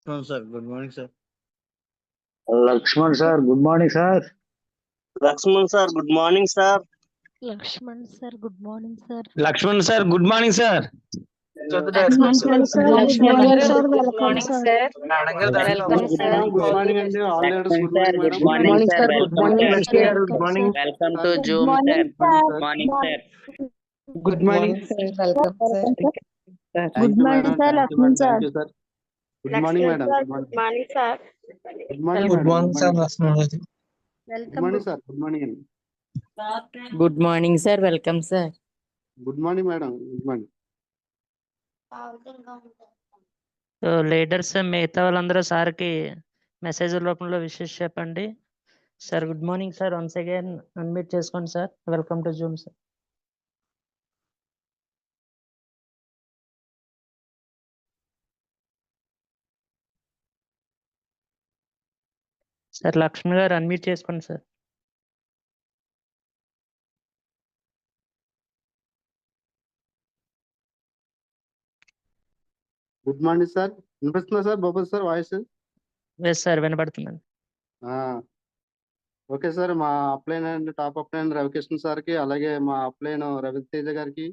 Lakshman sir, good morning sir. Lakshman sir, good morning sir. Lakshman sir, good morning sir. Lakshman sir, good morning sir. Lakshman sir, good morning sir. Lakshman sir, good morning sir. Welcome sir. Welcome sir. Good morning and all leaders. Good morning, Good madam. morning sir. Good morning, Welcome sir. Good morning. Welcome to Zoom sir. Good morning sir. Good morning sir. Welcome sir. Thank you, madam. Thank you, madam. Thank you, sir. Good morning, madam. Good morning. Good morning, sir. Good morning, Good madam. morning, Good sir. morning. Welcome. Good morning, sir. Good morning. Good morning, sir. Welcome, sir. Good morning, madam. Good morning. So leaders మిగతా వాళ్ళందరూ సార్కి message రూపంలో wishes చెప్పండి. Sir good morning sir, once again unmute చేసుకోండి sir. Welcome to zoom sir. Sir Lakshman garu unmute చేసుకోండి sir. Good morning sir. వినిపిస్తుందా sir Babu sir voice? Yes sir, వినపడుతుందండి. Okay sir. మా upline and top upline Ravikrishna సార్కి, అలాగే మా అప్లైన్ రవితేజ గారికి,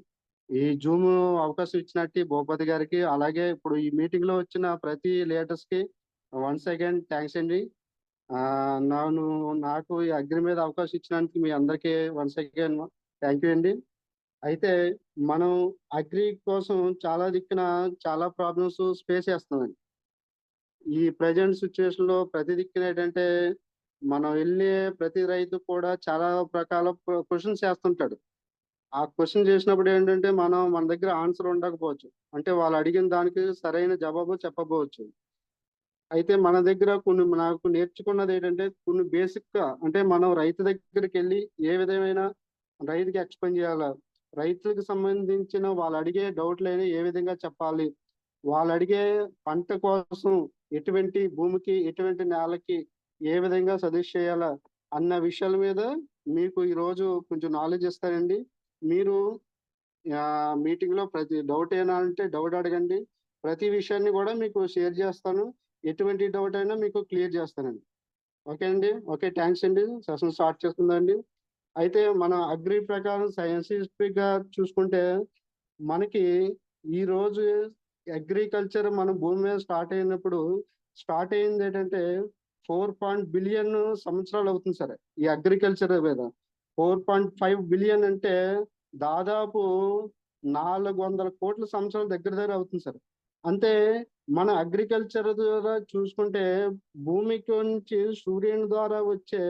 ఈ జూమ్ అవకాశం ఇచ్చినట్టు భూపతి గారికి, అలాగే ఇప్పుడు ఈ మీటింగ్ లో వచ్చిన ప్రతి లీడర్స్ కి వన్స్ అగైన్ థ్యాంక్స్ అండి. నాకు ఈ అగ్రి మీద అవకాశం ఇచ్చినందుకు మీ అందరికీ వన్స్ అగైన్ థ్యాంక్ యూ అండి. అయితే మనం అగ్రి కోసం చాలా దిక్కున చాలా ప్రాబ్లమ్స్ ఫేస్ చేస్తున్నామండి. ఈ ప్రజెంట్ సిచ్యువేషన్ లో ప్రతి దిక్కున ఏంటంటే మనం వెళ్ళే ప్రతి రైతు కూడా చాలా రకాల క్వశ్చన్స్ చేస్తుంటాడు. ఆ క్వశ్చన్ చేసినప్పుడు ఏంటంటే మన దగ్గర ఆన్సర్ ఉండకపోవచ్చు, అంటే వాళ్ళు అడిగిన దానికి సరైన జవాబు చెప్పకపోవచ్చు. అయితే మన దగ్గర నాకు నేర్చుకున్నది ఏంటంటే కొన్ని బేసిక్ గా, అంటే మనం రైతు దగ్గరికి వెళ్ళి ఏ విధమైన రైతుకి ఎక్స్ప్లెయిన్ చేయాలా, రైతులకు సంబంధించిన వాళ్ళు అడిగే డౌట్లని ఏ విధంగా చెప్పాలి, వాళ్ళు అడిగే పంట కోసం ఎటువంటి భూమికి ఎటువంటి నేలకి ఏ విధంగా సజెస్ట్ చేయాలా అన్న విషయాల మీద మీకు ఈ రోజు కొంచెం నాలెడ్జ్ ఇస్తానండి. మీరు మీటింగ్ లో ప్రతి డౌట్ అయినా అంటే డౌట్ అడగండి. ప్రతి విషయాన్ని కూడా మీకు షేర్ చేస్తాను. ఎటువంటి డౌట్ అయినా మీకు క్లియర్ చేస్తానండి. ఓకే అండి. ఓకే, థ్యాంక్స్ అండి. సెషన్ స్టార్ట్ చేస్తుందండి. అయితే మన అగ్రి ప్రకారం సైంటిఫిక్ గా చూసుకుంటే మనకి ఈ రోజు అగ్రికల్చర్ మన భూమి మీద స్టార్ట్ అయింది ఏంటంటే 4 బిలియన్ సంవత్సరాలు అవుతుంది సార్. ఈ అగ్రికల్చర్ మీద 4.5 బిలియన్ అంటే దాదాపు 400 కోట్ల సంవత్సరాల దగ్గర అవుతుంది సార్. అంటే మన అగ్రికల్చర్ ద్వారా చూసుకుంటే భూమికి నుంచి సూర్యుని ద్వారా వచ్చే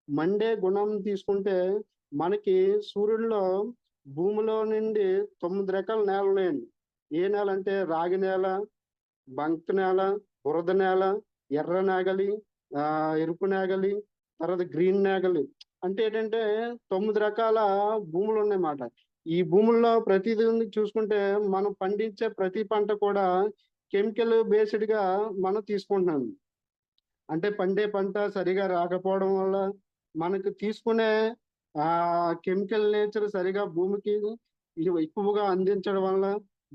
మండే గుణం తీసుకుంటే మనకి సూర్యుడిలో భూమిలో నుండి 9 రకాల నేలలు ఉన్నాయండి. ఏ నేల అంటే రాగి నేల, బంక నేల, బురద నేల, ఎర్ర నేగలి, ఎరుపు నేగలి, తర్వాత గ్రీన్ నేగలి. అంటే ఏంటంటే 9 రకాల భూములు ఉన్నాయన్నమాట. ఈ భూముల్లో ప్రతిదీ చూసుకుంటే మనం పండించే ప్రతి పంట కూడా కెమికల్ బేస్డ్ గా మనం తీసుకుంటున్నాం. అంటే పండే పంట సరిగా రాకపోవడం వల్ల మనకు తీసుకునే కెమికల్ నేచర్ సరిగా భూమికి ఎక్కువగా అందించడం వల్ల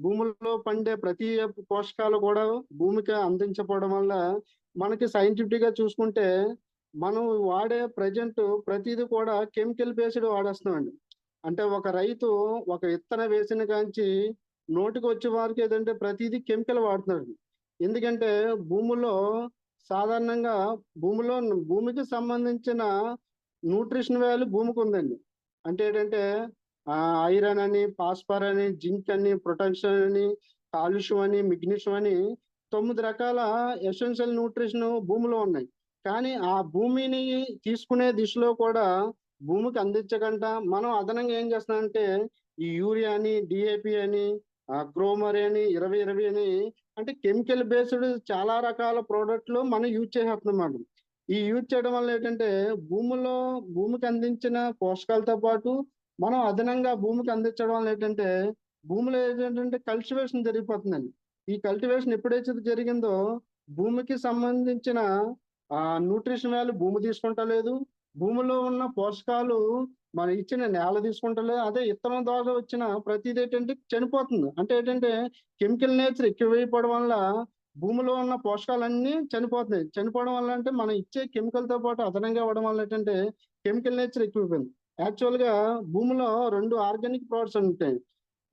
భూముల్లో పండే ప్రతి పోషకాలు కూడా భూమికి అందించకపోవడం వల్ల మనకి సైంటిఫిక్ గా చూసుకుంటే మనం వాడే ప్రజెంట్ ప్రతిదీ కూడా కెమికల్ బేస్డ్ వాడేస్తున్నామండి. అంటే ఒక రైతు ఒక విత్తనం వేసిన కాంచి నోటికి వచ్చే వారికి ఏదంటే ప్రతిదీ కెమికల్ వాడుతున్నాడు. ఎందుకంటే భూమిలో సాధారణంగా భూమికి సంబంధించిన న్యూట్రిషన్ వాల్యూ భూమికి ఉందండి. అంటే ఏంటంటే ఐరన్ అని, ఫాస్ఫర్ అని, జింక్ అని, పొటాషియం అని, కాల్షియం అని, మెగ్నీషియం అని 9 రకాల ఎసెన్షియల్ న్యూట్రిషన్ భూమిలో ఉన్నాయి. కానీ ఆ భూమిని తీసుకునే దిశలో కూడా భూమికి అందించకుండా మనం అదనంగా ఏం చేస్తున్నామంటే ఈ యూరియా అని, డిఏపి అని, గ్రోమర్ అని, 20 అని, అంటే కెమికల్ బేస్డ్ చాలా రకాల ప్రోడక్ట్లు మనం యూజ్ చేసేస్తున్నాం. ఈ యూజ్ చేయడం వల్ల ఏంటంటే భూమికి అందించిన పోషకాలతో పాటు మనం అదనంగా భూమికి అందించడం వల్ల ఏంటంటే భూమిలో ఏంటంటే కల్టివేషన్ జరిగిపోతుందండి. ఈ కల్టివేషన్ ఎప్పుడైతే జరిగిందో భూమికి సంబంధించిన న్యూట్రిషన్ వాల్యూ భూమి తీసుకుంటలేదు, భూమిలో ఉన్న పోషకాలు మనం ఇచ్చిన నేల తీసుకుంటలేదు. అదే ఇత్తనం ద్వారా వచ్చిన ప్రతిది ఏంటంటే చనిపోతుంది. అంటే ఏంటంటే కెమికల్ నేచర్ ఎక్కువైపోవడం వల్ల భూమిలో ఉన్న పోషకాలన్నీ చనిపోతున్నాయి. చనిపోవడం వల్ల అంటే మనం ఇచ్చే కెమికల్ తో పాటు అదనంగా అవ్వడం వల్ల ఏంటంటే కెమికల్ నేచర్ ఎక్కువైపోయింది. యాక్చువల్ గా భూమిలో 2 ఆర్గానిక్ ప్రోడక్ట్స్ ఉంటాయి,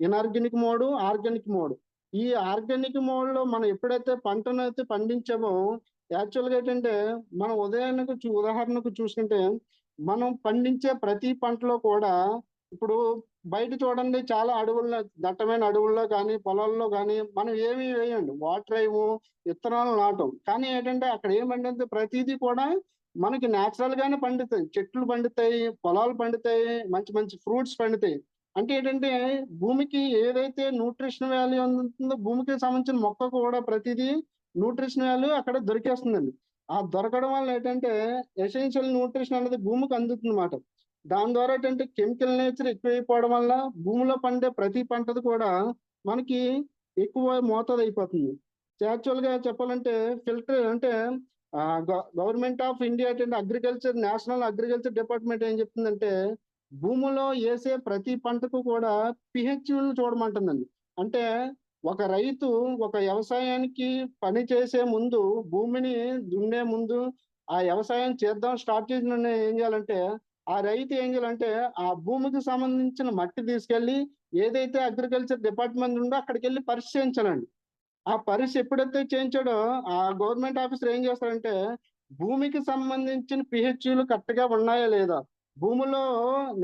ఇన్ఆర్గానిక్ మోడ్, ఆర్గానిక్ మోడ్. ఈ ఆర్గానిక్ మోడ్ లో మనం ఎప్పుడైతే పంటను అయితే పండించామో యాక్చువల్ గా ఏంటంటే మనం ఉదాహరణకు చూసుకుంటే మనం పండించే ప్రతి పంటలో కూడా ఇప్పుడు బయట చూడండి, చాలా అడవుల్లో, దట్టమైన అడవుల్లో కానీ పొలాల్లో కానీ మనం ఏమి వేయండి, వాటర్ వేయము, విత్తనాలు నాటం. కానీ ఏంటంటే అక్కడ ఏమంటే ప్రతిదీ కూడా మనకి న్యాచురల్ గానే పండుతాయి. చెట్లు పండుతాయి, పొలాలు పండుతాయి, మంచి మంచి ఫ్రూట్స్ పండుతాయి. అంటే ఏంటంటే భూమికి ఏదైతే న్యూట్రిషన్ వాల్యూ ఉంటుందో భూమికి సంబంధించిన మొక్క కూడా ప్రతిదీ న్యూట్రిషన్ వాల్యూ అక్కడ దొరికేస్తుందండి. ఆ దొరకడం వల్ల ఏంటంటే ఎసెన్షియల్ న్యూట్రిషన్ అనేది భూమికి అందుతుంది అన్నమాట. దాని ద్వారా ఏంటంటే కెమికల్ నేచర్ ఎక్కువైపోవడం వల్ల భూమిలో పండే ప్రతి పంటది కూడా మనకి ఎక్కువ మోతాదు అయిపోతుంది. యాక్చువల్ గా చెప్పాలంటే ఫిల్టర్ అంటే గవర్నమెంట్ ఆఫ్ ఇండియా ఏంటంటే అగ్రికల్చర్, నేషనల్ అగ్రికల్చర్ డిపార్ట్మెంట్ ఏం చెప్తుందంటే భూమిలో వేసే ప్రతి పంటకు కూడా పిహెచ్ను చూడమంటుందండి. అంటే ఒక రైతు ఒక వ్యవసాయానికి పని చేసే ముందు, భూమిని దున్నే ముందు, ఆ వ్యవసాయం చేద్దాం స్టార్ట్ చేసిన ఏం చేయాలంటే ఆ రైతు ఏం చేయాలంటే ఆ భూమికి సంబంధించిన మట్టి తీసుకెళ్లి ఏదైతే అగ్రికల్చర్ డిపార్ట్మెంట్ ఉందో అక్కడికి వెళ్ళి పరీక్ష చేయించాలండి. ఆ పరీక్ష ఎప్పుడైతే చేయించాడో ఆ గవర్నమెంట్ ఆఫీసర్ ఏం చేస్తారంటే భూమికి సంబంధించిన పిహెచ్లు కరెక్ట్ గా ఉన్నాయా లేదా, భూమిలో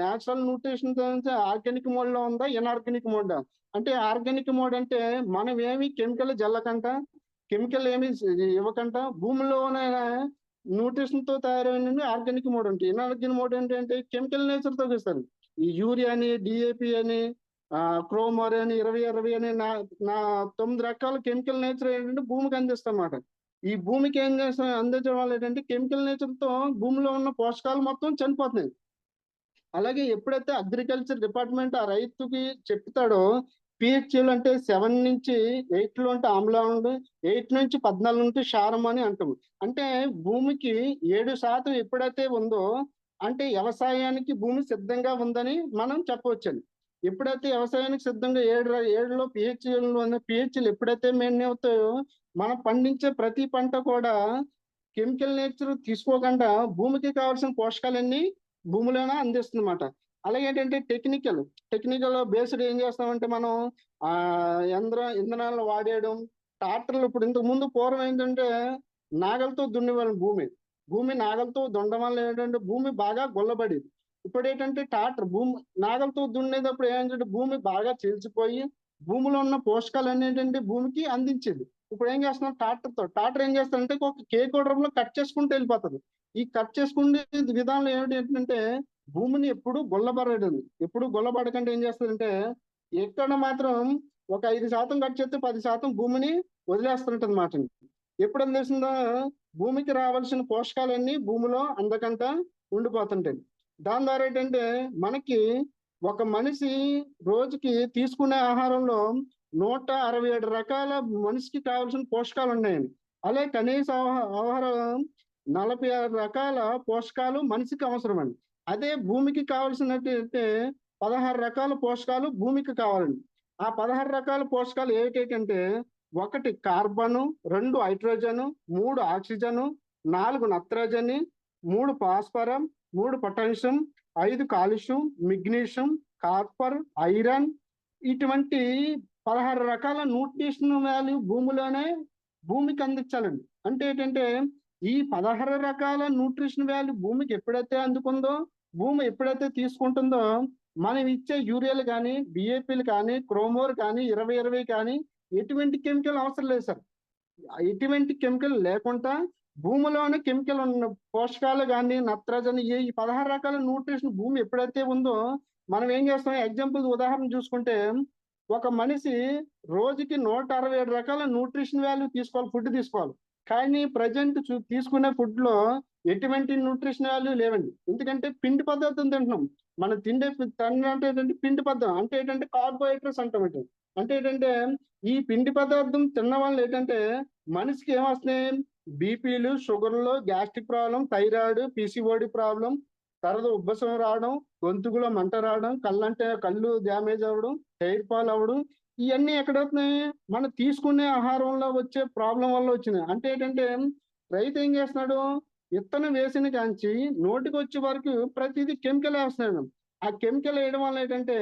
నేచురల్ న్యూట్రిషన్ ఆర్గానిక్ మోడ్ లో ఉందా, ఇన్ఆర్గానిక్ మోడ్. అంటే ఆర్గానిక్ మోడ్ అంటే మనం ఏమి కెమికల్ జల్లకంట, కెమికల్ ఏమి ఇవ్వకంట భూమిలోనే న్యూట్రిషన్ తో తయారైన ఆర్గానిక్ మోడ్ ఉంటుంది. ఇన్ఆర్గానిక్ మోడ్ ఏంటంటే కెమికల్ నేచర్ తో చేస్తారు. ఈ యూరియా అని, డిఏపి అని, క్రోమర్ అని, 20 అని నా 9 రకాల కెమికల్ నేచర్ ఏంటంటే భూమికి అందిస్తాం అన్నమాట. ఈ భూమికి ఏం చేస్తాం అందించడం వల్ల ఏంటంటే కెమికల్ నేచర్ తో భూమిలో ఉన్న పోషకాలు మొత్తం చనిపోతున్నాయి. అలాగే ఎప్పుడైతే అగ్రికల్చర్ డిపార్ట్మెంట్ ఆ రైతుకి చెప్తాడో పిహెచ్లు అంటే 7 నుంచి 8 అంటే ఆమ్లం, 8 నుంచి 14 ఉంటే క్షారం అని అంటాము. అంటే భూమికి 7% ఎప్పుడైతే ఉందో అంటే వ్యవసాయానికి భూమి సిద్ధంగా ఉందని మనం చెప్పవచ్చండి. ఎప్పుడైతే వ్యవసాయానికి సిద్ధంగా 7లో పిహెచ్లు ఎప్పుడైతే మెయిన్ అవుతాయో మనం పండించే ప్రతి పంట కూడా కెమికల్ నేచర్ తీసుకోకుండా భూమికి కావాల్సిన పోషకాలన్నీ భూమిలోనే అందిస్తుందన్నమాట. అలాగే ఏంటంటే టెక్నికల్ బేస్డ్ ఏం చేస్తామంటే మనం ఇంధనాలను వాడేయడం, ట్రాక్టర్లు. ఇప్పుడు ఇంతకు ముందు పూర్వం ఏంటంటే నాగలతో దున్నేవాళ్ళం భూమి నాగలతో దున్నడం వల్ల ఏంటంటే భూమి బాగా గొల్లబడేది. ఇప్పుడు ఏంటంటే భూమి నాగలతో దున్నేటప్పుడు ఏంటంటే భూమి బాగా చీల్చిపోయి భూమిలో ఉన్న పోషకాలు ఏంటంటే భూమికి అందించేది. ఇప్పుడు ఏం చేస్తున్నాం ట్రాక్టర్ ఏం చేస్తారంటే ఒక కేక్ లో కట్ చేసుకుంటూ వెళ్ళిపోతుంది. ఈ కట్ చేసుకునే విధానం ఏంటంటే భూమిని ఎప్పుడు గొల్లబడకంటే ఏం చేస్తారంటే ఎక్కడ మాత్రం ఒక 5% కట్ చేస్తే 10% భూమిని వదిలేస్తుంటది అన్నమాట. ఎప్పుడు అందేసిందో భూమికి రావాల్సిన పోషకాలన్నీ భూమిలో అందకంట ఉండిపోతుంటాయి. దాని ద్వారా ఏంటంటే మనకి ఒక మనిషి రోజుకి తీసుకునే ఆహారంలో 167 రకాల మనిషికి కావాల్సిన పోషకాలు ఉన్నాయండి. అలాగే కనీస ఆహారం 46 రకాల పోషకాలు మనిషికి అవసరం అండి. అదే భూమికి కావాల్సినట్టు 16 రకాల పోషకాలు భూమికి కావాలండి. ఆ 16 రకాల పోషకాలు ఏంటంటే 1 కార్బను, 2 హైడ్రోజన్, 3 ఆక్సిజన్, 4 నత్రజని, 3 ఫాస్ఫరం, 3 potassium, 5 calcium, magnesium, copper, iron, ఇటువంటి 16 రకాల న్యూట్రిషన్ వాల్యూ భూమికి అందించాలండి. అంటే ఏంటంటే ఈ 16 రకాల న్యూట్రిషన్ వాల్యూ భూమికి ఎప్పుడైతే అందుకుందో, భూమి ఎప్పుడైతే తీసుకుంటుందో మనం ఇచ్చే యూరియాలు కానీ, డిఏపీలు కానీ, క్రోమోర్ కానీ, 20 కానీ ఎటువంటి కెమికల్ అవసరం లేదు సార్. ఎటువంటి కెమికల్ లేకుండా భూమిలోనే కెమికల్ ఉన్న పోషకాలు కానీ, నత్రజని, ఈ 16 రకాల న్యూట్రిషన్ భూమి ఎప్పుడైతే ఉందో మనం ఏం చేస్తాం, ఎగ్జాంపుల్ ఉదాహరణ చూసుకుంటే ఒక మనిషి రోజుకి 167 రకాల న్యూట్రిషన్ వాల్యూ ఫుడ్ తీసుకోవాలి. కానీ ప్రజెంట్ తీసుకునే ఫుడ్ లో ఎటువంటి న్యూట్రిషన్ వాల్యూ లేవండి. ఎందుకంటే పిండి పదార్థం తింటున్నాం. మనం తిండే అంటే ఏంటంటే పిండి పదార్థం అంటే ఏంటంటే కార్బోహైడ్రేట్స్ అంటాం. అంటే ఏంటంటే ఈ పిండి పదార్థం తిన్న వాళ్ళు ఏంటంటే మనిషికి ఏమొస్తున్నాయి, బీపీలు, షుగర్లు, gastric problem, thyroid, PCOD problem, తర్వాత ఉబ్బసం రావడం, గొంతుకులో మంట రావడం, కళ్ళు డ్యామేజ్ అవ్వడం, హెయిర్ ఫాల్ అవ్వడం, ఇవన్నీ ఎక్కడవుతున్నాయి? మనం తీసుకునే ఆహారంలో వచ్చే ప్రాబ్లం వల్ల వచ్చినాయి. అంటే ఏంటంటే రైతు ఏం చేస్తున్నాడు, విత్తనం వేసిన కాంచి నోటికి వచ్చే వరకు ప్రతిదీ కెమికల్ వేస్తున్నాడు. ఆ కెమికల్ వేయడం వల్ల ఏంటంటే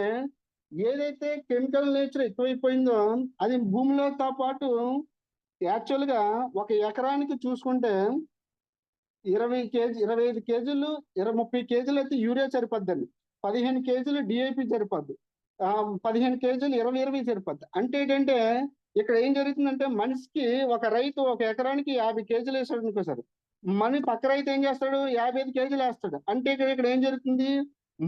ఏదైతే కెమికల్ నేచర్ ఎక్కువైపోయిందో అది భూమిలోతో పాటు యాక్చువల్ గా ఒక ఎకరానికి చూసుకుంటే 25 కేజీలు 30 కేజీలు అయితే యూరియా సరిపోద్దండి. 15 కేజీలు డిఐపి సరిపోద్ది. 15 కేజీలు 20 సరిపోద్ది. అంటే ఏంటంటే ఇక్కడ ఏం జరుగుతుందంటే మనిషికి ఒక రైతు ఒక ఎకరానికి 50 కేజీలు వేస్తాడు అనుకో సార్, మన పక్క రైతు ఏం చేస్తాడు 55 కేజీలు వేస్తాడు. అంటే ఇక్కడ ఏం జరుగుతుంది,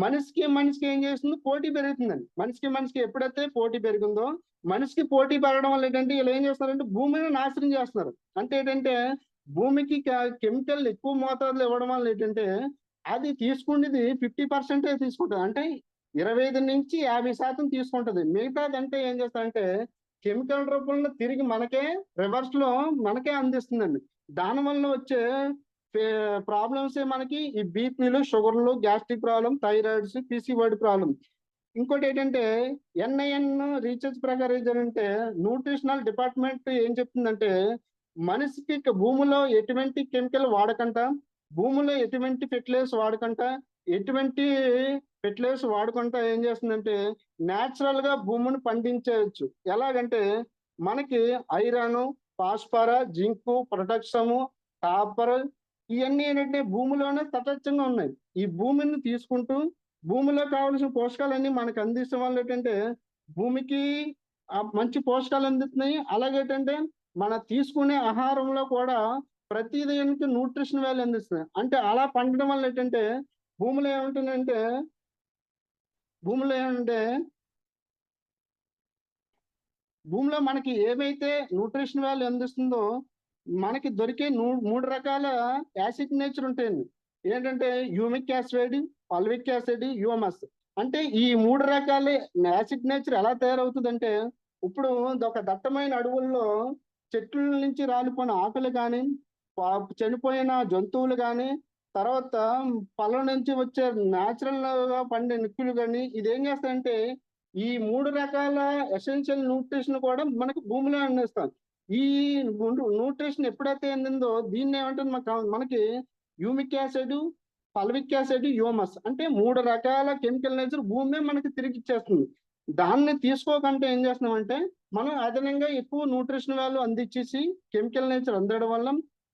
మనిషికి ఏం చేస్తుంది, పోటీ పెరుగుతుందండి. మనిషికి ఎప్పుడైతే పోటీ పెరిగిందో మనిషికి పోటీ పెరగడం వల్ల ఏంటంటే వీళ్ళు ఏం చేస్తున్నారంటే భూమిని నాశనం చేస్తున్నారు. అంటే ఏంటంటే భూమికి కెమికల్ ఎక్కువ మోతాదులో ఇవ్వడం వల్ల ఏంటంటే అది తీసుకునేది 50% తీసుకుంటుంది. అంటే 25 నుంచి 50% తీసుకుంటది. మిగతాదంటే ఏం చేస్తారంటే కెమికల్ రూపంలో తిరిగి మనకే రివర్స్ లో మనకే అందిస్తుందండి. దానివల్ల వచ్చే ప్రాబ్లమ్స్ మనకి ఈ బీపీలు, షుగర్లు, gastric problem, thyroids, PCOD problem. ఇంకోటి ఏంటంటే NIN రీసెర్చ్ ప్రకారం ఏంటంటే న్యూట్రిషనల్ డిపార్ట్మెంట్ ఏం చెప్తుందంటే మనిషికి భూమిలో ఎటువంటి కెమికల్ వాడకంట, భూమిలో ఎటువంటి ఫెర్టిలైజర్స్ వాడకంట, ఎటువంటి ఫెర్టిలైజర్స్ వాడకుండా ఏం చేస్తుందంటే న్యాచురల్ గా భూమిని పండించవచ్చు. ఎలాగంటే మనకి ఐరన్, ఫాస్ఫరా, జింకు, పొటాషియం, కాపర్ ఇవన్నీ ఏంటంటే భూమిలోనే తటస్థంగా ఉన్నాయి. ఈ భూమిని తీసుకుంటూ భూమిలో కావాల్సిన పోషకాలన్నీ మనకు అందించడం వల్ల ఏంటంటే భూమికి మంచి పోషకాలు అందుతున్నాయి. అలాగే ఏంటంటే మన తీసుకునే ఆహారంలో కూడా ప్రతి దానికి న్యూట్రిషన్ వాల్యూ అందిస్తుంది. అంటే అలా పండడం వల్ల ఏంటంటే భూమిలో ఏమంటుందంటే భూమిలో మనకి ఏవైతే న్యూట్రిషన్ వాల్యూ అందిస్తుందో మనకి దొరికే 3 రకాల యాసిడ్ నేచర్ ఉంటాయండి. ఏంటంటే humic acid, fulvic acid, humus. అంటే ఈ 3 రకాల యాసిడ్ నేచర్ ఎలా తయారవుతుందంటే ఇప్పుడు ఒక దట్టమైన అడవుల్లో చెట్ల నుంచి రాలిపోయిన ఆకులు కానీ, చనిపోయిన జంతువులు కానీ, తర్వాత పొలం నుంచి వచ్చే న్యాచురల్ గా పండే నిక్కులు కానీ ఇదేం చేస్తాయంటే ఈ 3 రకాల ఎసెన్షియల్ న్యూట్రిషన్ కూడా మనకు భూమిలో అందిస్తాం. ఈ న్యూట్రిషన్ ఎప్పుడైతే అందిందో దీన్ని ఏమంటుంది మనకి humic acid, fulvic acid, humus. అంటే 3 రకాల కెమికల్ నేచర్ భూమి మనకి తిరిగి ఇచ్చేస్తుంది. దాన్ని తీసుకోకంటే ఏం చేస్తున్నామంటే మనం అదనంగా ఎక్కువ న్యూట్రిషన్ వాల్యూ అందించేసి కెమికల్ నేచర్ అందడం వల్ల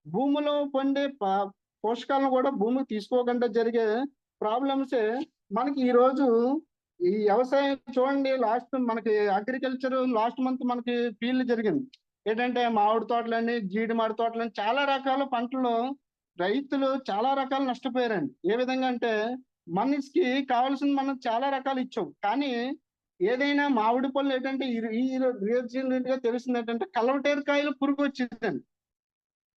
భూమిలో పండే పోషకాలను కూడా భూమికి తీసుకోకుండా జరిగే ప్రాబ్లమ్సే మనకి ఈ రోజు ఈ వ్యవసాయం చూడండి. మనకి అగ్రికల్చర్ లాస్ట్ మంత్ మనకి ఫీల్డ్ జరిగింది. ఏంటంటే మామిడి తోటలని, జీడి మామిడి తోటలని చాలా రకాల పంటలు రైతులు చాలా రకాలు నష్టపోయారండి. ఏ విధంగా అంటే మనిషికి కావాల్సింది మనం చాలా రకాలు ఇచ్చాం, కానీ ఏదైనా మామిడి పళ్ళు ఏంటంటే రీసెంట్ గా తెలిసింది ఏంటంటే కలవటేరకాయలు పురుగు వచ్చిందండి.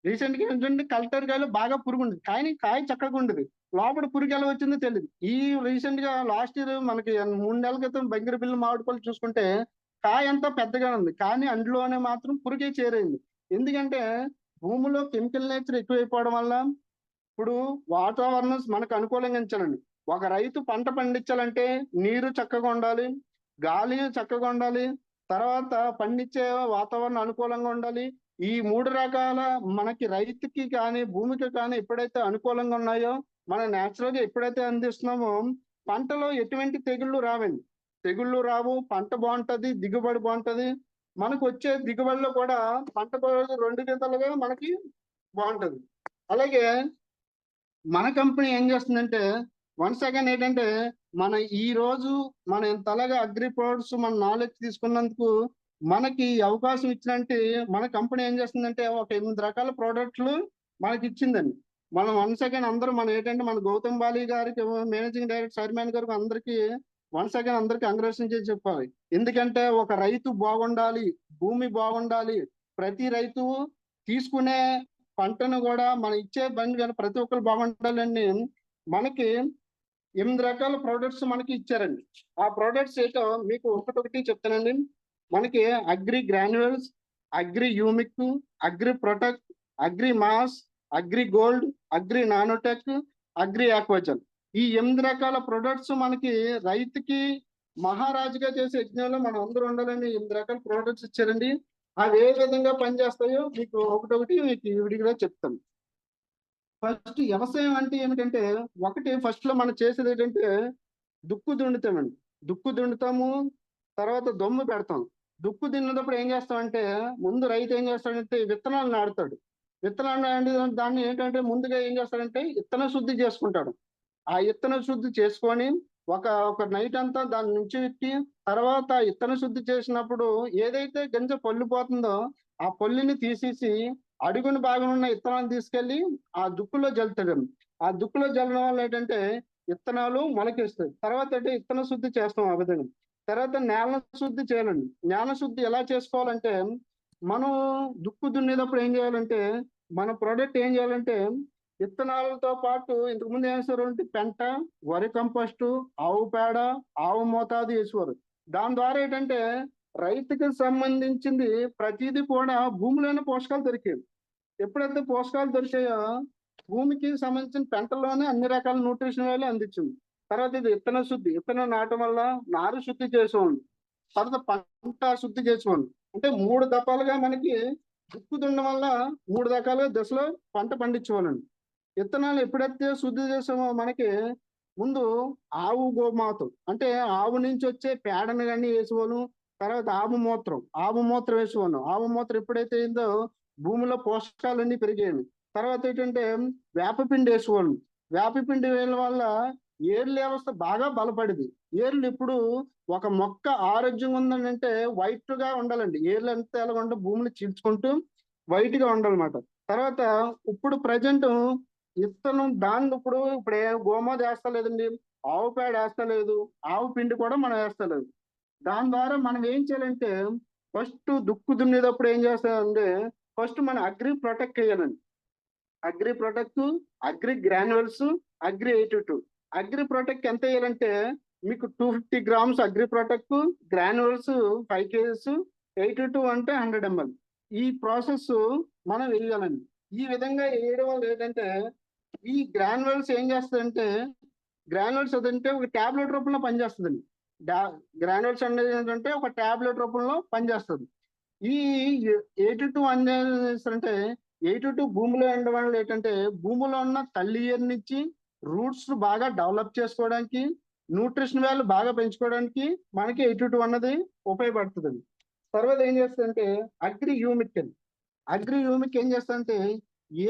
రీసెంట్ గా ఏంటంటే కలవటేరకాయలు బాగా పురుగు ఉండదు, కానీ కాయ చక్కగా ఉండదు. లోపల పురుగు ఎలా వచ్చిందో తెలియదు. ఈ రీసెంట్ గా లాస్ట్ ఇయర్ మనకి 3 నెలల క్రితం బంగిరబిల్లి మామిడి పళ్ళు చూసుకుంటే కాయ అంతా పెద్దగా ఉంది, కానీ అందులోనే మాత్రం పురుగే చేరైంది. ఎందుకంటే భూమిలో కెమికల్ నేచర్ ఎక్కువైపోవడం వల్ల ఇప్పుడు వాతావరణం మనకు అనుకూలంగా ఉంచాలండి. ఒక రైతు పంట పండించాలంటే నీరు చక్కగా ఉండాలి, గాలి చక్కగా ఉండాలి, తర్వాత పండించే వాతావరణం అనుకూలంగా ఉండాలి. ఈ 3 రకాల మనకి రైతుకి కానీ భూమికి కానీ ఎప్పుడైతే అనుకూలంగా ఉన్నాయో మనం న్యాచురల్ గా ఎప్పుడైతే అందిస్తున్నామో పంటలో ఎటువంటి తెగుళ్ళు రావండి. తెగుళ్ళు రావు, పంట బాగుంటది, దిగుబడి బాగుంటది. మనకు వచ్చే దిగుబడిలో కూడా పంట 2 విధాలుగా మనకి బాగుంటది. అలాగే మన కంపెనీ ఏం చేస్తుందంటే వన్స్ అగైన్ ఏంటంటే మన ఈ రోజు మన ఇంతలాగా అగ్రి ప్రొడక్ట్స్ మన నాలెడ్జ్ తీసుకున్నందుకు మనకి అవకాశం ఇచ్చినట్టు మన కంపెనీ ఏం చేస్తుందంటే ఒక 8 రకాల ప్రోడక్ట్లు మనకి ఇచ్చిందండి. మనం వన్స్ అగైన్ అందరూ మనం ఏంటంటే మన గౌతమ్ బాలి గారికి, మేనేజింగ్ డైరెక్టర్ చైర్మన్ గారికి అందరికి వన్స్ అగైన్ అందరికి కంగ్రాచులేషన్ చేసి చెప్పాలి. ఎందుకంటే ఒక రైతు బాగుండాలి, భూమి బాగుండాలి, ప్రతి రైతు తీసుకునే పంటను కూడా మనం ఇచ్చే బండి కానీ ప్రతి ఒక్కరు బాగుండాలని మనకి 8 రకాల ప్రోడక్ట్స్ మనకి ఇచ్చారండి. ఆ ప్రోడక్ట్స్ ఏంటో మీకు ఒకటి చెప్తానండి. మనకి agri granules, agri humic, agri protect, agri mass, agri gold, agri nanotech, agri ఆక్వాజల్. ఈ 8 రకాల ప్రొడక్ట్స్ మనకి రైతుకి మహారాజుగా చేసే యజ్ఞంలో మనం అందరూ ఉండాలని 8 రకాల ప్రోడక్ట్స్ ఇచ్చారండి. అవి ఏ విధంగా పనిచేస్తాయో మీకు ఒకటొకటి మీకు విడిగా చెప్తాను. ఫస్ట్ వ్యవసాయం అంటే ఏమిటంటే ఫస్ట్ లో మనం చేసేది ఏంటంటే దుక్కు దున్నుతామండి. దుక్కు దున్నుతాము, తర్వాత దొమ్ము పెడతాం. దుక్కు దున్నేటప్పుడు ఏం చేస్తామంటే ముందు రైతు ఏం చేస్తాడంటే విత్తనాలు నాటుతాడు. విత్తనాలు నాటి దాన్ని ఏంటంటే ముందుగా ఏం చేస్తాడంటే విత్తన శుద్ధి చేసుకుంటాడు. ఆ విత్తన శుద్ధి చేసుకొని ఒక నైట్ అంతా దాని నుంచి పెట్టి తర్వాత విత్తన శుద్ధి చేసినప్పుడు ఏదైతే గింజ పొల్లిపోతుందో ఆ పొల్లిని తీసేసి అడుగున భాగం ఉన్న విత్తనాలు తీసుకెళ్లి ఆ దుక్కులో జల్లుతాడు. ఆ దుక్కులో జల్లడం వల్ల ఏంటంటే విత్తనాలు మొలకేస్తాయి. తర్వాత అంటే విత్తన శుద్ధి చేస్తాం ఆ విధంగా. తర్వాత నేల శుద్ధి చేయాలండి. నేల శుద్ధి ఎలా చేసుకోవాలంటే మనం దుక్కు దున్నేటప్పుడు ఏం చేయాలంటే మన ప్రోడక్ట్ ఏం చేయాలంటే విత్తనాలతో పాటు ఇంతకుముందు ఏం చేసేవారు పెంట, వరి కంపోస్టు, ఆవు పేడ, ఆవు మోతాదు వేసేవారు. దాని ద్వారా ఏంటంటే రైతుకి సంబంధించింది ప్రతిదీ కూడా భూమిలోనే పోషకాలు దొరికేవి. ఎప్పుడైతే పోషకాలు దొరికాయో భూమికి సంబంధించిన పెంటలోనే అన్ని రకాల న్యూట్రిషన్ వాల్యూ అందించింది. తర్వాత ఇది విత్తనం నాటం వల్ల నారు శుద్ధి చేసేవాళ్ళు. తర్వాత పంట శుద్ధి చేసేవాళ్ళు. అంటే 3 దఫాలుగా మనకి దుక్కు దున్నడం వల్ల 3 రకాలుగా దశలో పంట పండించేవాళ్ళండి. విత్తనాలు ఎప్పుడైతే శుద్ధి చేసామో మనకి ముందు ఆవు గోమాతం అంటే ఆవు నుంచి వచ్చే పేడను కానీ వేసేవాళ్ళం. తర్వాత ఆవు మూత్రం వేసేవాళ్ళం. ఆవు మూత్రం ఎప్పుడైతే అయిందో భూమిలో పోషకాలన్నీ పెరిగాయి. తర్వాత ఏంటంటే వేపపిండి వేసేవాళ్ళు. వేపపిండి వేయడం వల్ల ఏర్ల వ్యవస్థ బాగా బలపడింది. ఏర్లు ఇప్పుడు ఒక మొక్క ఆరోగ్యంగా ఉందంటే వైట్ గా ఉండాలండి. ఏర్లు ఎంత ఎలా ఉంటే భూమిని చీల్చుకుంటూ వైట్ గా ఉండాలన్నమాట. తర్వాత ఇప్పుడు ప్రజెంట్ విత్తనం దాన్ని ఇప్పుడు గోమాత వేస్తలేదండి, ఆవు పేడ వేస్తలేదు, ఆవు పిండి కూడా మనం వేస్తలేదు. దాని ద్వారా మనం ఏం చేయాలంటే ఫస్ట్ దుక్కు దున్నేటప్పుడు ఏం చేస్తామంటే ఫస్ట్ మనం అగ్రి ప్రొటెక్ట్ చేయాలండి. Agri protect, agri granules, agri 82. Agri protect ఎంత వేయాలంటే మీకు 250 grams agri protect, granules 5 kgs, 82 అంటే 100 ml. ఈ ప్రాసెస్ మనం వేయాలండి. ఈ విధంగా వేయడం వల్ల ఏంటంటే ఈ గ్రాన్యువల్స్ ఏం చేస్తుందంటే గ్రాన్యువల్స్ అదంటే ఒక టాబ్లెట్ రూపంలో పనిచేస్తుందండి. గ్రాన్యువల్స్ అనేది ఏంటంటే ఒక టాబ్లెట్ రూపంలో పనిచేస్తుంది. ఈ 82 అంటే 82 భూమిలో ఉండడం వల్ల ఏంటంటే భూమిలో ఉన్న తల్లి ఏరు నుంచి రూట్స్ బాగా డెవలప్ చేసుకోవడానికి, న్యూట్రిషన్ వాల్యూ బాగా పెంచుకోవడానికి మనకి 82 అన్నది ఉపయోగపడుతుంది. తర్వాత ఏం చేస్తుందంటే అగ్రి హ్యూమిక్ ఏం చేస్తుందంటే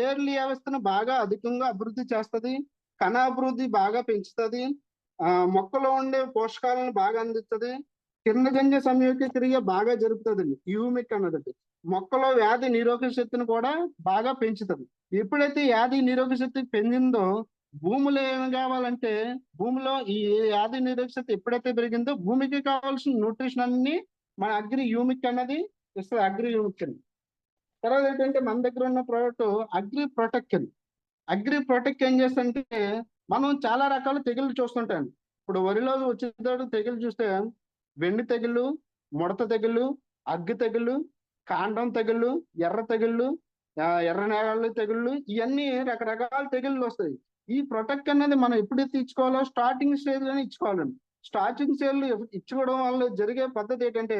ఏర్లి వ్యవస్థను బాగా అధికంగా అభివృద్ధి చేస్తుంది, కణాభివృద్ధి బాగా పెంచుతుంది, మొక్కలో ఉండే పోషకాలను బాగా అందిస్తుంది, కిరణజన్య సంయోగ క్రియ బాగా జరుపుతుందండి. హ్యూమిక్ అన్నది మొక్కలో వ్యాధి నిరోధక శక్తిని కూడా బాగా పెంచుతుంది. ఎప్పుడైతే వ్యాధి నిరోధక శక్తి పెరిగిందో భూమిలో ఏమి కావాలంటే భూమిలో ఈ వ్యాధి నిరోధక శక్తి ఎప్పుడైతే పెరిగిందో భూమికి కావాల్సిన న్యూట్రిషన్ అన్ని మన అగ్రి హ్యూమిక్ అన్నది ఇస్తుంది. అగ్రి హ్యూమిక్ అని తర్వాత ఏంటంటే మన దగ్గర ఉన్న ప్రోడక్ట్ అగ్రి ప్రొటెక్ట్ ఏం చేస్తుంటే మనం చాలా రకాల తెగుళ్ళు చూస్తుంటాం. ఇప్పుడు వరిలో వచ్చేటప్పుడు తెగులు చూస్తే వెండి తెగుళ్ళు, ముడత తెగుళ్ళు, అగ్గి తెగుళ్ళు, కాండం తెగుళ్ళు, ఎర్ర తెగుళ్ళు, ఎర్ర నేలలు తెగుళ్ళు, ఇవన్నీ రకరకాల తెగుళ్ళు వస్తాయి. ఈ ప్రొటెక్ట్ అనేది మనం ఎప్పుడైతే ఇచ్చుకోవాలో స్టార్టింగ్ స్టేజ్ లోనే ఇచ్చుకోవాలండి. స్టార్టింగ్ స్టేజ్ ఇచ్చుకోవడం వల్ల జరిగే పద్ధతి ఏంటంటే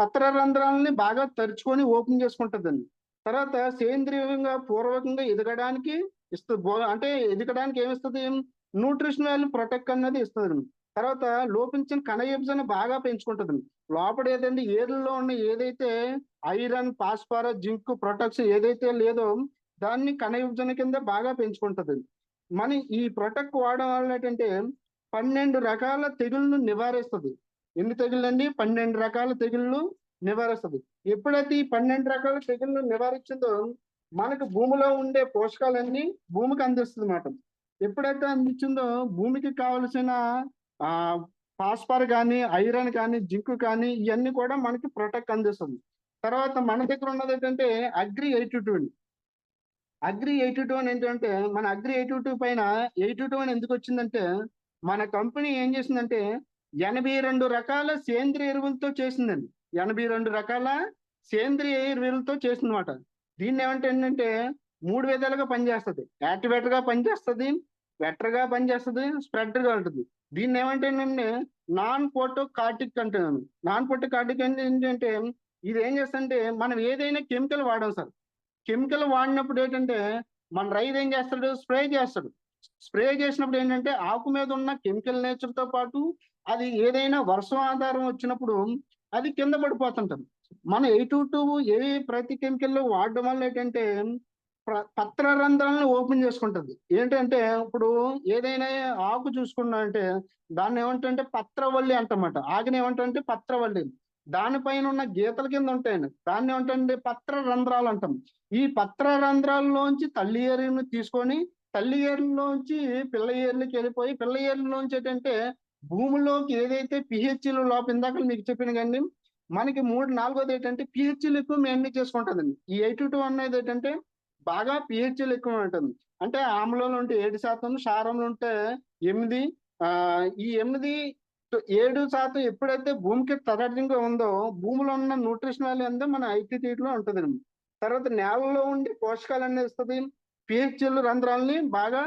పత్ర రంధ్రాలని బాగా తరుచుకొని ఓపెన్ చేసుకుంటుందండి. తర్వాత సేంద్రియంగా పూర్వకంగా ఎదగడానికి ఇస్తుంది. అంటే ఎదగడానికి ఏమిస్తుంది న్యూట్రిషన్ వాల్యూ ప్రొటెక్ట్ అనేది ఇస్తుంది. తర్వాత లోపించిన కణ విభజన బాగా పెంచుకుంటుంది. లోపల ఏదంటే ఏర్లలో ఉన్న ఏదైతే ఐరన్, ఫాస్ఫరస్, జింక్ ప్రొటెక్ట్స్ ఏదైతే లేదో దాన్ని కణ విభజన కింద బాగా పెంచుకుంటుంది. మన ఈ ప్రొటెక్ట్ వాడడం వల్ల ఏంటంటే 12 రకాల తెగుళ్ళను నివారిస్తుంది. ఎన్ని తెగుళ్ళు అండి? 12 రకాల తెగుళ్ళు నివారిస్తుంది. ఎప్పుడైతే ఈ 12 రకాల తెగుళ్ళు నివారించిందో మనకు భూమిలో ఉండే పోషకాలన్నీ భూమికి అందిస్తుంది అన్నమాట. ఎప్పుడైతే అందించిందో భూమికి కావలసిన ఫాస్ఫర్ కానీ, ఐరన్ కానీ, జింక్ కానీ ఇవన్నీ కూడా మనకి ప్రొటెక్ట్ అందిస్తుంది. తర్వాత మన దగ్గర ఉన్నది ఏంటంటే అగ్రి 82 అండి. అగ్రి 82 అని ఏంటంటే మన అగ్రి 82 పైన 82 అని ఎందుకు వచ్చిందంటే మన కంపెనీ ఏం చేసిందంటే 82 రకాల సేంద్రియ ఎరువులతో చేసిందండి. 82 రకాల సేంద్రియ ఎరువులతో చేసిందన్నమాట. దీన్ని ఏంటంటే 3 విధాలుగా పనిచేస్తుంది. యాక్టివేటర్ గా పనిచేస్తుంది, వెటర్ గా పనిచేస్తుంది, స్ప్రెడర్ గా ఉంటుంది. దీన్ని ఏమంటేనండి నాన్ పోటోకార్టిక్ అంటున్నాను. నాన్ పోటోకార్టిక్ అంటే ఏంటంటే ఇది ఏం చేస్తుంటే మనం ఏదైనా కెమికల్ వాడాం సార్. కెమికల్ వాడినప్పుడు ఏంటంటే మన రైతు ఏం చేస్తాడు, స్ప్రే చేస్తాడు. స్ప్రే చేసినప్పుడు ఏంటంటే ఆకు మీద ఉన్న కెమికల్ నేచర్ తో పాటు అది ఏదైనా వర్షం ఆధారం వచ్చినప్పుడు అది కింద పడిపోతుంటది. మన 822 ఏ ప్రతి కెమికల్ వాడడం వల్ల ఏంటంటే పత్ర రంధ్రాలను ఓపెన్ చేసుకుంటది. ఏంటంటే ఇప్పుడు ఏదైనా ఆకు చూసుకున్నా అంటే దాన్ని ఏమంటే పత్రవల్లి అంటమాట. ఆకుని ఏమంటే పత్రవల్లి. దానిపైన ఉన్న గీతల కింద ఉంటాయండి, దాన్ని ఏమంటే పత్ర రంధ్రాలు అంటాం. ఈ పత్ర రంధ్రాల్లోంచి తల్లి ఏరుని తీసుకొని తల్లి ఏరులోంచి పిల్ల ఏర్లకి వెళ్ళిపోయి పిల్ల ఏరులోంచి ఏంటంటే భూమిలోకి ఏదైతే పిహెచ్లు లోపల ఇందాక మీకు చెప్పిన కానీ మనకి 4వది ఏంటంటే పిహెచ్లు ఎక్కువ మెయింటైన్ చేసుకుంటుందండి. ఈ 822 అనేది ఏంటంటే బాగా పిహెచ్లు ఎక్కువ ఉంటుంది. అంటే ఆమ్లంలో ఉంటే 7%, క్షారంలో ఉంటే 8. ఈ 7% ఎప్పుడైతే భూమికి తదర్థంగా ఉందో భూమిలో ఉన్న న్యూట్రిషన్ వాల్యూ అంతా మన 822లో ఉంటుందండి. తర్వాత నేలలో ఉండే పోషకాలు అనేది ఇస్తుంది. పిహెచ్లు రంధ్రాలని బాగా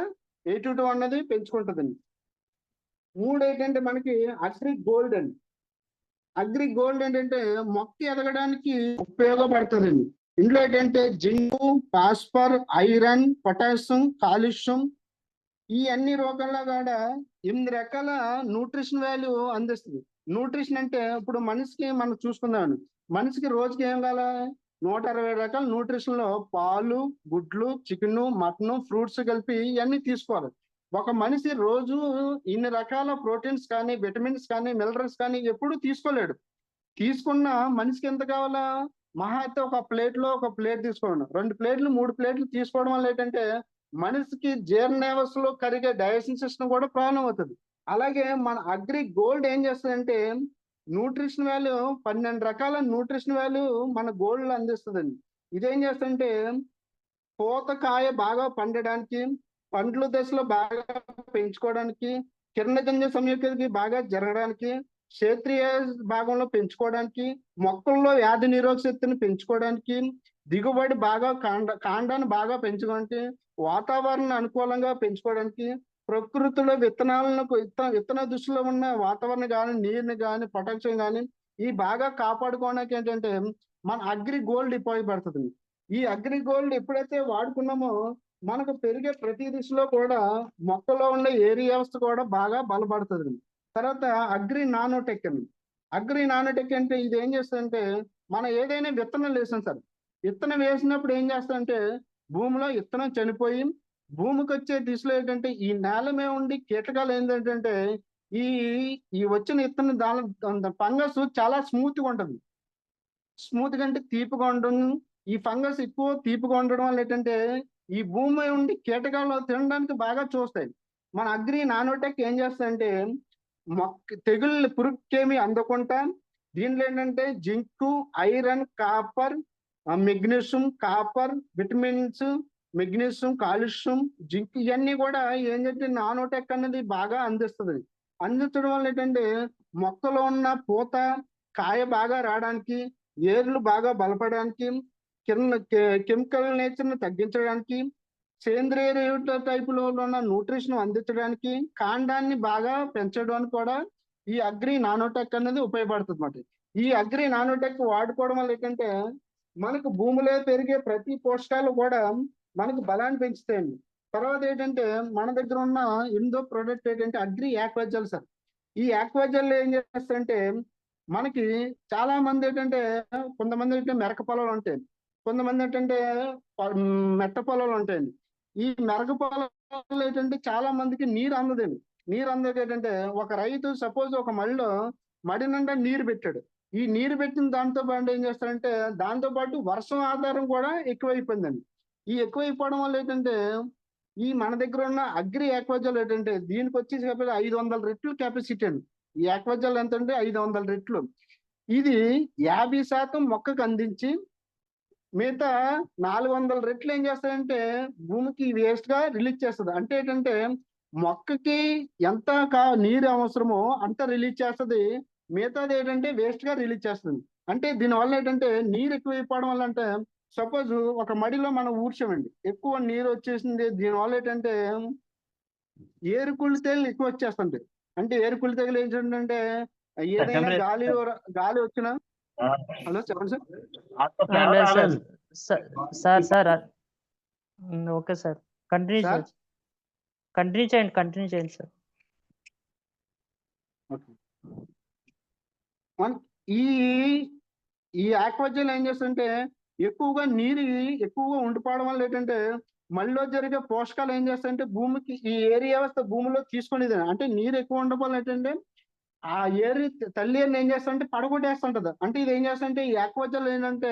822 అన్నది పెంచుకుంటుందండి. 3 ఏంటంటే మనకి అగ్రి గోల్డ్ అండి. అగ్రి గోల్డ్ ఏంటంటే మొక్క ఎదగడానికి ఉపయోగపడుతుందండి. ఇందులో ఏంటంటే zinc, phosphor, iron, potassium, calcium ఈ అన్ని రకాల కూడా 8 రకాల న్యూట్రిషన్ వాల్యూ అందిస్తుంది. న్యూట్రిషన్ అంటే ఇప్పుడు మనిషికి మనం చూసుకుందాం, మనిషికి రోజుకి ఏం కావాలా, 160 రకాల న్యూట్రిషన్ లో పాలు, గుడ్లు, చికెన్, మటన్, ఫ్రూట్స్ కలిపి ఇవన్నీ తీసుకోవాలి. ఒక మనిషి రోజు ఇన్ని రకాల ప్రోటీన్స్ కానీ విటమిన్స్ కానీ మినరల్స్ కానీ ఎప్పుడు తీసుకోలేడు. తీసుకున్న మనిషికి ఎంత కావాలా, మహా అయితే ఒక ప్లేట్ తీసుకోవడం, 2 ప్లేట్లు 3 ప్లేట్లు తీసుకోవడం వల్ల ఏంటంటే మనిషికి జీర్ణ వ్యవస్థలో కరిగే డైజెషన్ సిస్టమ్ కూడా ప్రాబ్లం అవుతుంది. అలాగే మన అగ్రి గోల్డ్ ఏం చేస్తుందంటే న్యూట్రిషన్ వాల్యూ 12 రకాల న్యూట్రిషన్ వాల్యూ మన గోల్డ్ అందిస్తుందండి. ఇదేం చేస్తుంటే పూతకాయ బాగా పండడానికి, పండ్ల దశలో బాగా పెంచుకోవడానికి, కిరణజన్య సంయుక్తకి బాగా జరగడానికి, క్షేత్రీయ భాగంలో పెంచుకోవడానికి, మొక్కల్లో వ్యాధి నిరోధక శక్తిని పెంచుకోవడానికి, దిగుబడి బాగా కాండాన్ని బాగా పెంచుకోవడానికి, వాతావరణం అనుకూలంగా పెంచుకోవడానికి, ప్రకృతిలో విత్తన దృష్టిలో ఉన్న వాతావరణం కానీ నీరుని కానీ పొటాషియం కానీ ఈ బాగా కాపాడుకోవడానికి ఏంటంటే మన అగ్రి గోల్డ్ ఉపయోగపడుతుంది. ఈ అగ్రి గోల్డ్ ఎప్పుడైతే వాడుకున్నామో మనకు పెరిగే ప్రతి దిశలో కూడా మొక్కలో ఉన్న ఏరియా వ్యవస్థ కూడా బాగా బలపడుతుంది. తర్వాత అగ్రి నానోటెక్ అని. అగ్రి నానోటెక్ అంటే ఇది ఏం చేస్తుందంటే మనం ఏదైనా విత్తనం వేసాం సార్, విత్తనం వేసినప్పుడు ఏం చేస్తామంటే భూమిలో విత్తనం చనిపోయి భూమికి వచ్చే దిశలో ఏంటంటే ఈ నేల మీద ఉండి కీటకాలు ఏంటంటే ఈ వచ్చిన విత్తనం దాని ఫంగస్ చాలా స్మూత్ గా ఉంటుంది. స్మూత్ గా అంటే తీపిగా ఉంటుంది. ఈ ఫంగస్ ఎక్కువ తీపిగా ఉండడం వల్ల ఏంటంటే ఈ భూమి ఉండి కీటకాలు తినడానికి బాగా చూస్తాయి. మన అగ్రి నానోటెక్ ఏం చేస్తాయంటే తెగుళ్ళు పురుగుకేమి అందకుండా దీంట్లో ఏంటంటే zinc, iron, copper, magnesium, copper, vitamins, magnesium, calcium, zinc ఇవన్నీ కూడా ఏంటంటే నానోటెక్ అనేది బాగా అందిస్తుంది. అందించడం వల్ల ఏంటంటే మొక్కలో ఉన్న పూత కాయ బాగా రావడానికి, ఏర్లు బాగా బలపడడానికి, కెమికల్ నేచర్ ని తగ్గించడానికి, సేంద్రియ టైపులో ఉన్న న్యూట్రిషన్ అందించడానికి, కాండాన్ని బాగా పెంచడానికి కూడా ఈ అగ్రి నానోటెక్ అనేది ఉపయోగపడుతుంది అన్నమాట. ఈ అగ్రి నానోటెక్ వాడుకోవడం వల్ల ఏంటంటే మనకు భూమిలో పెరిగే ప్రతి పోషకాలు కూడా మనకు బలాన్ని పెంచుతాయండి. తర్వాత ఏంటంటే మన దగ్గర ఉన్న ఇందో ప్రోడక్ట్ ఏంటంటే అగ్రి యాక్వాజల్ సార్. ఈ యాక్వాజల్ ఏం చేస్తారంటే మనకి చాలా మంది ఏంటంటే కొంతమంది అంటే మెరక పొలాలు ఉంటాయి, కొంతమంది ఏంటంటే మెట్ట పొలాలు ఉంటాయండి. ఈ మెరక పొలాలు ఏంటంటే చాలా మందికి నీరు అందదండి. నీరు అందదు ఏంటంటే ఒక రైతు సపోజ్ ఒక మడి నిండా నీరు పెట్టాడు. ఈ నీరు పెట్టిన దాంతో పాటు ఏం చేస్తారంటే దాంతో పాటు వర్షం ఆధారం కూడా ఎక్కువైపోయిందండి. ఈ ఎక్కువైపోవడం వల్ల ఏంటంటే ఈ మన దగ్గర ఉన్న అగ్రి యాక్వాజల్ ఏంటంటే దీనికి వచ్చేసి 500 రెట్లు కెపాసిటీ అండి. ఈ యాక్వాజల్ ఎంత అంటే 500 రెట్లు. ఇది 50% మొక్కకు అందించి మిగతా 400 రెట్లు ఏం చేస్తారంటే భూమికి వేస్ట్ గా రిలీజ్ చేస్తుంది. అంటే ఏంటంటే మొక్కకి ఎంత నీరు అవసరమో అంత రిలీజ్ చేస్తుంది, మిగతాది ఏంటంటే వేస్ట్ గా రిలీజ్ చేస్తుంది. అంటే దీనివల్ల ఏంటంటే నీరు ఎక్కువైపోవడం వల్ల అంటే సపోజ్ ఒక మడిలో మనం ఊడ్చామండి, ఎక్కువ నీరు వచ్చేసింది, దీనివల్ల ఏంటంటే ఏరుకుళ్ళు తేళ్ళు ఎక్కువ వచ్చేస్తుంది. అంటే ఏరుకుళ్ళు తెగులు ఏంటంటే ఏదైనా గాలి వచ్చినా. హలో చెప్పండి సార్. లేదు sir okay sir continue sir చేయండి సార్. ఈ ఈ ఆక్వాజల్ ఏం చేస్తుంటే ఎక్కువగా నీరు ఎక్కువగా ఉండిపోవడం వల్ల ఏంటంటే మళ్ళీ జరిగే పోషకాలు ఏం చేస్తాయంటే భూమికి ఈ ఏరియా వ్యవస్థ భూమిలో తీసుకునేది. అంటే నీరు ఎక్కువ ఉండడం వల్ల ఏంటంటే ఆ ఏరి తల్లి ఏరిని ఏం చేస్తుంటే పడగొట్టేస్తుంటది. అంటే ఇది ఏం చేస్తుంటే ఈ ఆక్వాజల్ ఏంటంటే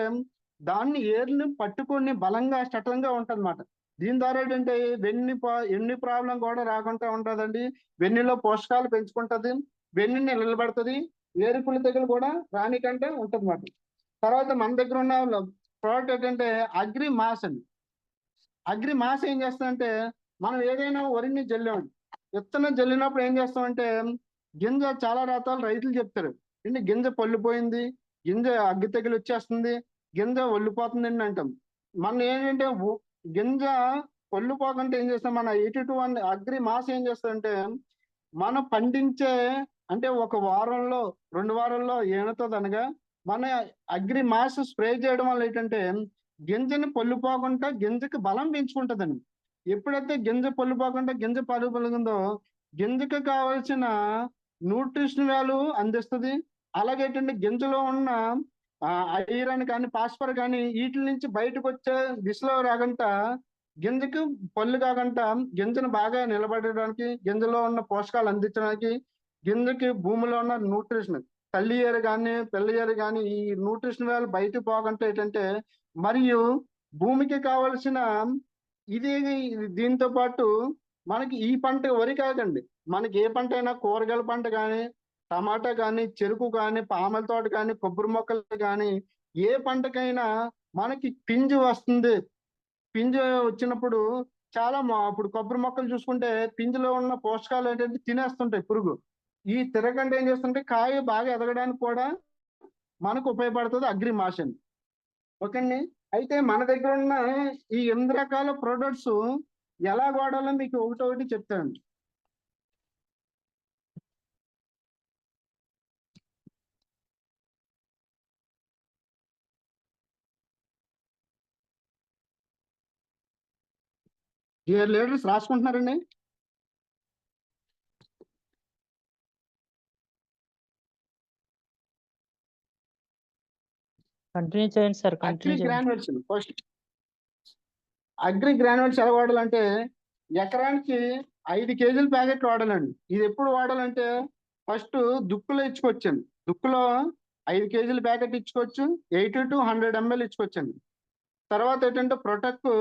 దాన్ని ఏరిని పట్టుకొని బలంగా స్టటంగా ఉంటది అన్నమాట. దీని ద్వారా ఏంటంటే ఎన్ని ప్రాబ్లం కూడా రాకుండా ఉంటదండి. వెన్నులో పోషకాలు పెంచుకుంటది, వెన్నుని నిలబడుతుంది, ఏరుకుళ్ళు తెగులు కూడా రానికంటే ఉంటది అన్నమాట. తర్వాత మన దగ్గర ఉన్న ప్రోడక్ట్ ఏంటంటే అగ్రి మాస్ అండి. అగ్రి మాస్ ఏం చేస్తామంటే మనం ఏదైనా వరిని జల్లామండి, విత్తనం జల్లినప్పుడు ఏం చేస్తామంటే గింజ చాలా రకాలు రైతులు చెప్తారు. ఏంటి గింజ పళ్ళిపోయింది, గింజ అగ్గి తెగులు వచ్చేస్తుంది, గింజ ఒళ్ళిపోతుందండి అంటాం. మనం ఏంటంటే గింజ పళ్ళిపోకుండా ఏం చేస్తాం, మన 82 అగ్రి మాస్ ఏం చేస్తామంటే మనం పండించే అంటే ఒక వారంలో 2 వారాల్లో ఏమవుతుంది అనగా మన అగ్రి మాస్ స్ప్రే చేయడం వల్ల ఏంటంటే గింజని పళ్ళిపోకుండా గింజకి బలం పెంచుకుంటుందండి. ఎప్పుడైతే గింజ పళ్ళిపోకుండా గింజ పలుగుందో గింజకి కావాల్సిన న్యూట్రిషన్ వాల్యూ అందిస్తుంది. అలాగే ఏంటంటే గింజలో ఉన్న ఐరన్ కానీ ఫాస్ఫర్ కానీ వీటి నుంచి బయటకు వచ్చే దిశలో రాకుండా గింజకి పళ్ళు కాకుండా గింజను బాగా నిలబడడానికి, గింజలో ఉన్న పోషకాలు అందించడానికి, గింజకి భూమిలో ఉన్న న్యూట్రిషన్ తల్లి ఏరు కానీ పిల్ల ఏరు కానీ ఈ న్యూట్రిషన్ వాల్యూ బయటకు పోకుండా ఏంటంటే మరియు భూమికి కావలసిన ఇది దీంతో పాటు మనకి ఈ పంట వరి కాదండి, మనకి ఏ పంట అయినా కూరగాయల పంట కానీ, టమాటా కానీ, చెరుకు కానీ, పామల తోట కానీ, కొబ్బరి మొక్కలు కానీ ఏ పంటకైనా మనకి పింజు వస్తుంది. పింజు వచ్చినప్పుడు చాలా ఇప్పుడు కొబ్బరి మొక్కలు చూసుకుంటే పింజులో ఉన్న పోషకాలు ఏంటంటే తినేస్తుంటాయి పురుగు. ఈ తిరగండి ఏం చేస్తుంటే కాయ బాగా ఎదగడానికి కూడా మనకు ఉపయోగపడుతుంది అగ్రి మాస్ అండి. ఓకే అండి. అయితే మన దగ్గర ఉన్న ఈ 8 రకాల ప్రొడక్ట్స్ ఎలా వాడాలో మీకు ఒకటి చెప్తాను. డియర్ లీడర్స్ రాసుకుంటున్నారండి? కంటిన్యూ చేయండి sir. Agri granules first agri granules ఎలా వాడాలంటే ఎకరానికి 5 కేజీల ప్యాకెట్ వాడాలండి. ఇది ఎప్పుడు వాడాలంటే ఫస్ట్ దుక్కులో ఇచ్చుకోవచ్చండి. దుక్కులో 5 కేజీల ప్యాకెట్ ఇచ్చుకోవచ్చు, 80 to 100 ml ఇచ్చుకోవచ్చండి. తర్వాత ఏంటంటే ప్రొటెక్ట్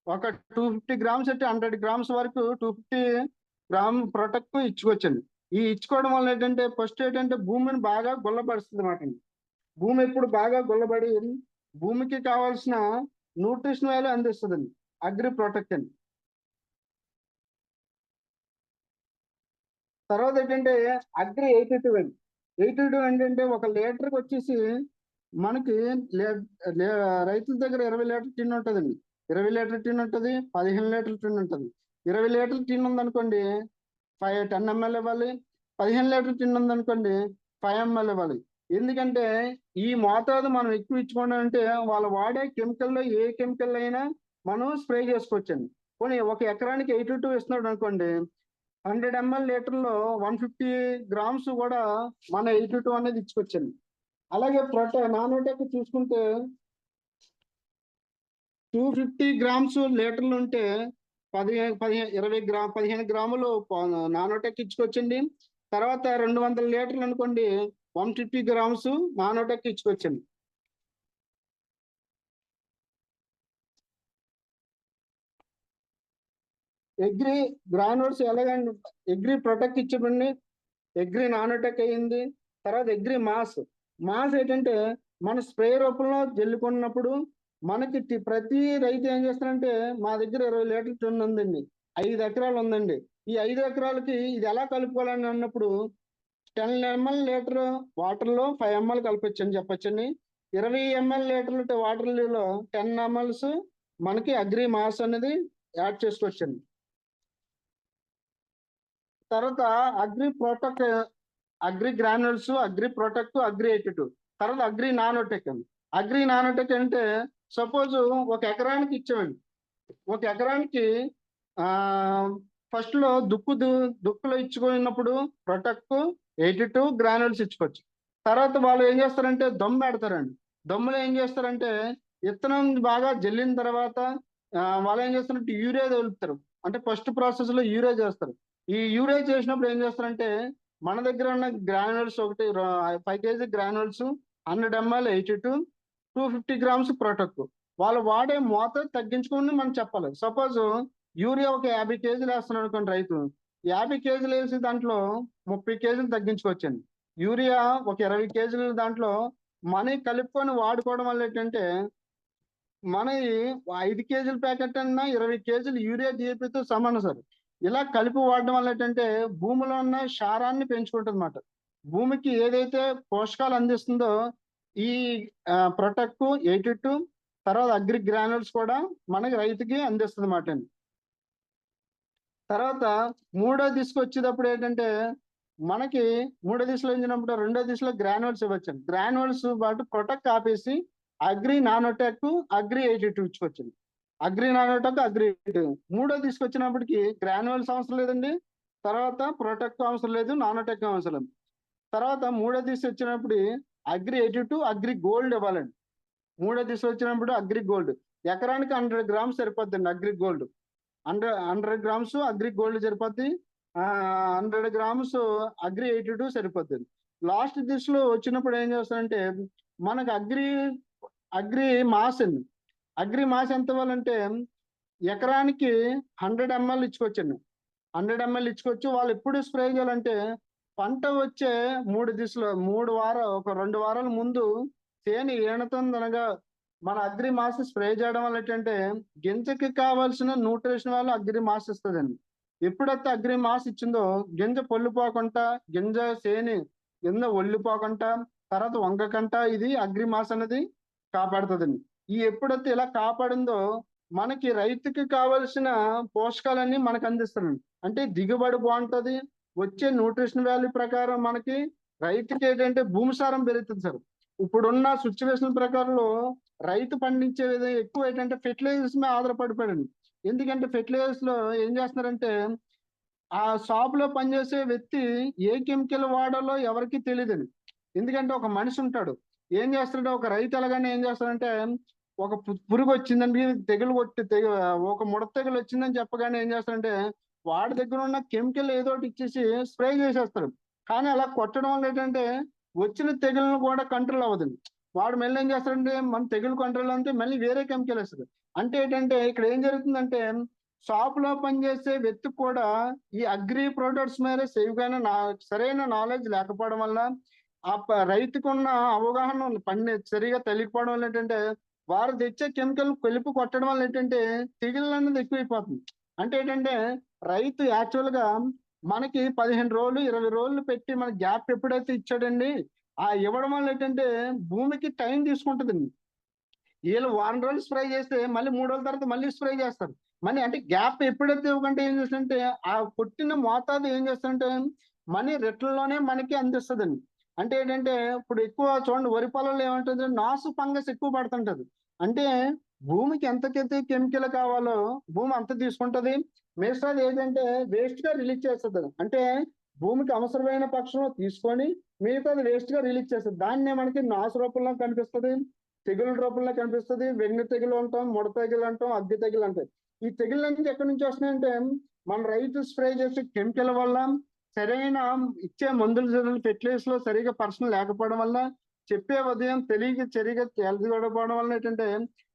ఒక 250 గ్రామ్స్ అంటే 100 గ్రామ్స్ వరకు 250 గ్రామ్ ప్రొటెక్ట్ ఇచ్చుకోవచ్చండి. ఈ ఇచ్చుకోవడం వల్ల ఏంటంటే ఫస్ట్ ఏంటంటే భూమిని బాగా గుల్లపరుస్తుంది అన్నమాట. భూమి ఎప్పుడు బాగా గుల్లబడి భూమికి కావాల్సిన న్యూట్రిషన్ వాల్యూ అందిస్తుందండి అగ్రి ప్రొటెక్ట్ అండి. తర్వాత ఏంటంటే అగ్రి 82 అండి. 82 ఏంటంటే 1 లీటర్కి వచ్చేసి మనకి రైతుల దగ్గర 20 లీటర్ టిన్ ఉంటుందండి. 20 లీటర్ టిన్ ఉంటుంది, 15 లీటర్ టిన్ ఉంటుంది. 20 లీటర్ టిన్ ఉందనుకోండి 10 ml ఇవ్వాలి, 15 లీటర్ టిన్ ఉందనుకోండి 5 ml ఇవ్వాలి. ఎందుకంటే ఈ మోతాదు మనం ఎక్కువ ఇచ్చుకోవడం అంటే వాళ్ళు వాడే కెమికల్లో ఏ కెమికల్ అయినా మనం స్ప్రే చేసుకోవచ్చండి. పోనీ ఒక ఎకరానికి 82 ఇస్తున్నాడు అనుకోండి, 100 ml లీటర్లో 150 గ్రామ్స్ కూడా మన 82 అనేది ఇచ్చుకోవచ్చండి. అలాగే నానోటెక్ చూసుకుంటే 250 గ్రామ్స్ లీటర్లు ఉంటే 15 గ్రాములు నానోటెక్ ఇచ్చుకోవచ్చండి. తర్వాత 200 లీటర్లు అనుకోండి 150 గ్రామ్స్ నానోటెక్ ఇచ్చుకోవచ్చండి. అగ్రి గ్రాన్యుల్స్ ఎలాగండి, అగ్రి ప్రొటెక్ట్ ఇచ్చబండి, అగ్రి నానోటెక్ అయ్యింది. తర్వాత అగ్రి మాస్ ఏంటంటే మన స్ప్రే రూపంలో జల్లుకున్నప్పుడు మనకి ప్రతి రైతు ఏం చేస్తారంటే మా దగ్గర 20 లీటర్ల టిన్ ఉందండి, 5 ఎకరాలు ఉందండి, ఈ 5 ఎకరాలకి ఇది ఎలా కలుపుకోవాలని అన్నప్పుడు 10 ml లీటర్ వాటర్లో 5 ml కలపచ్చు అని చెప్పచ్చండి. 20 ml లీటర్లు వాటర్లో 10 ml మనకి అగ్రి మాస్ అనేది యాడ్ చేసుకోవచ్చండి. తర్వాత agri protect, agri granules, agri protect, agri 82, తర్వాత అగ్రి నానోటెక్ అండి. అగ్రి నానోటెక్ అంటే సపోజ్ ఒక ఎకరానికి ఇచ్చామండి. ఒక ఎకరానికి ఫస్ట్ లో దుక్కులో ఇచ్చుకున్నప్పుడు ప్రొటెక్ట్ 82 గ్రాన్యుల్స్ ఇచ్చుకోవచ్చు. తర్వాత వాళ్ళు ఏం చేస్తారంటే దమ్ము పెడతారండి. దమ్ములో ఏం చేస్తారంటే విత్తనం బాగా జల్లిన తర్వాత వాళ్ళు ఏం చేస్తారంటే యూరియా తోలుపుతారు. అంటే ఫస్ట్ ప్రాసెస్ లో యూరియా చేస్తారు. ఈ యూరియా చేసినప్పుడు ఏం చేస్తారంటే మన దగ్గర ఉన్న granules 5 kg granules, 100 ml 82, 250 grams protect వాళ్ళు వాడే మోతాదు తగ్గించుకుని మనం చెప్పాలి. సపోజ్ యూరియా ఒక 50 kg వేస్తున్నాడు అనుకోండి రైతు, 50 kg వేసి దాంట్లో 30 kg తగ్గించుకోవచ్చండి. యూరియా ఒక 20 kg దాంట్లో మనీ కలుపుకొని వాడుకోవడం వల్ల ఏంటంటే మన 5 kg ప్యాకెట్ అన్నా 20 kg యూరియా డిఏపితో సమానం సార్. ఇలా కలిపి వాడడం వల్ల ఏంటంటే భూమిలో ఉన్న క్షారాన్ని పెంచుకుంటుంది అన్నమాట. భూమికి ఏదైతే పోషకాలు అందిస్తుందో ఈ ప్రొటెక్ట్ 82 తర్వాత అగ్రి గ్రాన్యుల్స్ కూడా మనకి రైతుకి అందిస్తుంది అన్నమాట అండి. తర్వాత మూడో దిశకు వచ్చేటప్పుడు ఏంటంటే మనకి మూడో దిశలో ఇచ్చినప్పుడు రెండో దిశలో గ్రాన్యుల్స్ ఇవ్వచ్చండి. గ్రాన్యుల్స్ పాటు ప్రొటెక్ట్ ఆపేసి అగ్రి నానోటెక్, అగ్రి 82 ఇచ్చుకోవచ్చండి. Agri nanotech, agri 82. మూడో తీసుకొచ్చినప్పటికి గ్రాన్యుల్స్ అవసరం లేదండి, తర్వాత ప్రొటెక్ట్ అవసరం లేదు, నానోటెక్ అవసరం. తర్వాత మూడో దిశ వచ్చినప్పుడు అగ్రి 82, అగ్రి గోల్డ్ ఇవ్వాలండి. మూడో దిశ వచ్చినప్పుడు అగ్రి గోల్డ్ ఎకరానికి 100 grams సరిపోద్దండి. Agri gold 100 grams agri gold సరిపోద్ది, 100 grams అగ్రి 82 సరిపోద్ది. లాస్ట్ దిశలో వచ్చినప్పుడు ఏం చేస్తారంటే మనకు అగ్రి మాస్ అండి. అగ్రి మాస్ ఎంత ఇవ్వాలంటే ఎకరానికి 100 ml ఇచ్చుకోవచ్చండి. 100 ml ఇచ్చుకోవచ్చు. వాళ్ళు ఎప్పుడు స్ప్రే చేయాలంటే పంట వచ్చే 3 దిశలో 2 వారాల ముందు చేను ఏనుతుందనగా మన అగ్రి మాస్ స్ప్రే చేయడం వల్ల ఏంటంటే గింజకి కావాల్సిన న్యూట్రిషన్ వల్ల అగ్రి మాస్ ఇస్తుందండి. ఎప్పుడైతే అగ్రి మాస్ ఇచ్చిందో గింజ పొల్లిపోకుండా, గింజ ఒళ్ళిపోకుండా, తర్వాత వంగకుండా ఇది అగ్రి మాస్ అనేది కాపాడుతుందండి. ఈ ఎప్పుడైతే ఇలా కాపాడిందో మనకి రైతుకి కావాల్సిన పోషకాలన్నీ మనకు అందిస్తారండి. అంటే దిగుబడి బాగుంటది. వచ్చే న్యూట్రిషన్ వాల్యూ ప్రకారం మనకి రైతుకి ఏంటంటే భూమి సారం పెరుగుతుంది సార్. ఇప్పుడున్న సిచ్యువేషన్ ప్రకారంలో రైతు పండించే ఎక్కువ ఏంటంటే ఫెర్టిలైజర్స్ మీద ఆధారపడిపోయాడండి. ఎందుకంటే ఫెర్టిలైజర్స్ లో ఏం చేస్తున్నారంటే ఆ షాప్ లో పనిచేసే వ్యక్తి ఏ కెమికల్ వాడాలో ఎవరికి తెలియదండి. ఎందుకంటే ఒక మనిషి ఉంటాడు, ఏం చేస్తాడంటే ఒక రైతు ఎలాగానే ఏం చేస్తాడంటే ఒక పురుగు వచ్చిందండి, ఒక ముడత తెగులు వచ్చిందని చెప్పగానే ఏం చేస్తాడంటే వాడి దగ్గర ఉన్న కెమికల్ ఏదో ఒకటి ఇచ్చేసి స్ప్రే చేసేస్తాడు. కానీ అలా కొట్టడం వల్ల ఏంటంటే వచ్చిన తెగులను కూడా కంట్రోల్ అవ్వదండి. వాడు మళ్ళీ ఏం చేస్తాడంటే మన తెగులు కంట్రోల్ అంటే మళ్ళీ వేరే కెమికల్ వేస్తుంది. అంటే ఏంటంటే ఇక్కడ ఏం జరుగుతుందంటే షాప్ లో పనిచేసే వ్యక్తికి కూడా ఈ అగ్రి ప్రొడక్ట్స్ మీద సరైన నాలెడ్జ్ లేకపోవడం వల్ల రైతుకున్న అవగాహన సరిగా తెలియకపోవడం వల్ల ఏంటంటే వారు తెచ్చే కెమికల్ కలిపి కొట్టడం వల్ల ఏంటంటే తెగులు అనేది ఎక్కువైపోతుంది. అంటే ఏంటంటే రైతు యాక్చువల్ గా మనకి 15 రోజులు 20 రోజులు పెట్టి మన గ్యాప్ ఎప్పుడైతే ఇచ్చాడండి ఆ ఇవ్వడం వల్ల ఏంటంటే భూమికి టైం తీసుకుంటుందండి. వీళ్ళు 1 రోజులు స్ప్రే చేస్తే మళ్ళీ 3 రోజుల తర్వాత మళ్ళీ స్ప్రే చేస్తారు. మళ్ళీ అంటే గ్యాప్ ఎప్పుడైతే ఇవ్వకంటే ఏం చేస్తుంటే ఆ కొట్టిన మోతాదు ఏం చేస్తుంటే మనీ రెట్లలోనే మనకి అందిస్తుందండి. అంటే ఏంటంటే ఇప్పుడు ఎక్కువ చూడండి వరి పొలంలో ఏమంటుంది నాసు ఫంగస్ ఎక్కువ పడుతుంటది. అంటే భూమికి ఎంతకైతే కెమికల్ కావాలో భూమి అంత తీసుకుంటది. మిగతాది ఏంటంటే వేస్ట్ గా రిలీజ్ చేస్తుంది. అంటే భూమికి అవసరమైన పక్షంలో తీసుకొని మిగతాది వేస్ట్ గా రిలీజ్ చేస్తుంది. దాన్నే మనకి నాసు రూపంలో కనిపిస్తుంది, తెగుల రూపంలో కనిపిస్తుంది. వెండి తెగులు అంటాం, ముడ తెగులు అంటాం, అగ్గి తెగులు అంటాం. ఈ తెగులు నుంచి ఎక్కడి నుంచి వస్తున్నాయంటే మన రైతు స్ప్రే చేసే కెమికల్ వల్ల, సరైన ఇచ్చే మందులు ఫెర్టిలైజర్స్ లో సరిగా పర్సన్ లేకపోవడం వల్ల, చెప్పే ఉదయం సరిగా తెలుసుకోవడం వల్ల ఏంటంటే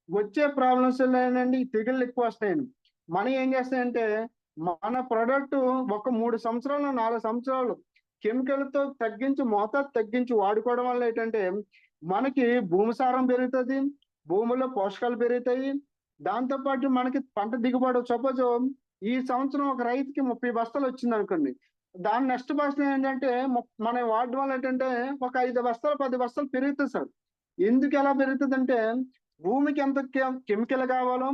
వచ్చే ప్రాబ్లమ్స్ ఏంటంటే ఈ తెగుళ్ళు ఎక్కువ వస్తాయండి. మనం ఏం చేస్తాయంటే మన ప్రొడక్ట్ ఒక 3 సంవత్సరాలు 4 సంవత్సరాలు కెమికల్ తో మోతాదు తగ్గించి వాడుకోవడం వల్ల ఏంటంటే మనకి భూమి సారం పెరుగుతుంది, భూమిలో పోషకాలు పెరుగుతాయి. దాంతో పాటు మనకి పంట దిగుబడి సపోజ్ ఈ సంవత్సరం ఒక రైతుకి 30 బస్తాలు వచ్చింది అనుకోండి, దాని నెక్స్ట్ బస్తా ఏంటంటే మన వాడడం వల్ల ఏంటంటే ఒక 5 బస్తాలు 10 బస్తాలు పెరుగుతుంది సార్. ఎందుకు ఎలా పెరుగుతుంది అంటే భూమికి ఎంత కెమికల్ కావాలో,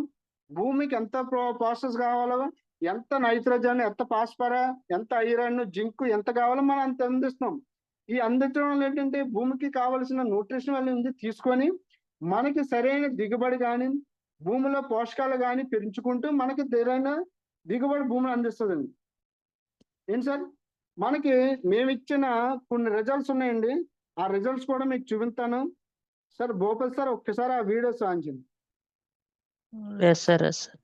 భూమికి ఎంత ప్రాసెస్ కావాలో ఎంత నైట్రోజన్, ఎంత ఫాస్ఫరా, ఎంత ఐరన్, జింక్ ఎంత కావాలో మనం అంత అందిస్తున్నాం. ఈ అందించడం వల్ల ఏంటంటే భూమికి కావలసిన న్యూట్రిషన్ అనేది తీసుకొని మనకి సరైన దిగుబడి కానీ, భూమిలో పోషకాలు కానీ పెంచుకుంటూ మనకి సరైన దిగుబడి భూమిని అందిస్తుందండి. ఏంటి సార్, మనకి మేము ఇచ్చిన కొన్ని రిజల్ట్స్ ఉన్నాయండి. ఆ రిజల్ట్స్ కూడా మీకు చూపిస్తాను సార్. భూపతి సార్ ఒక్కసారి ఆ వీడియోస్ ఆన్ చేయండి. Yes sir, yes sir.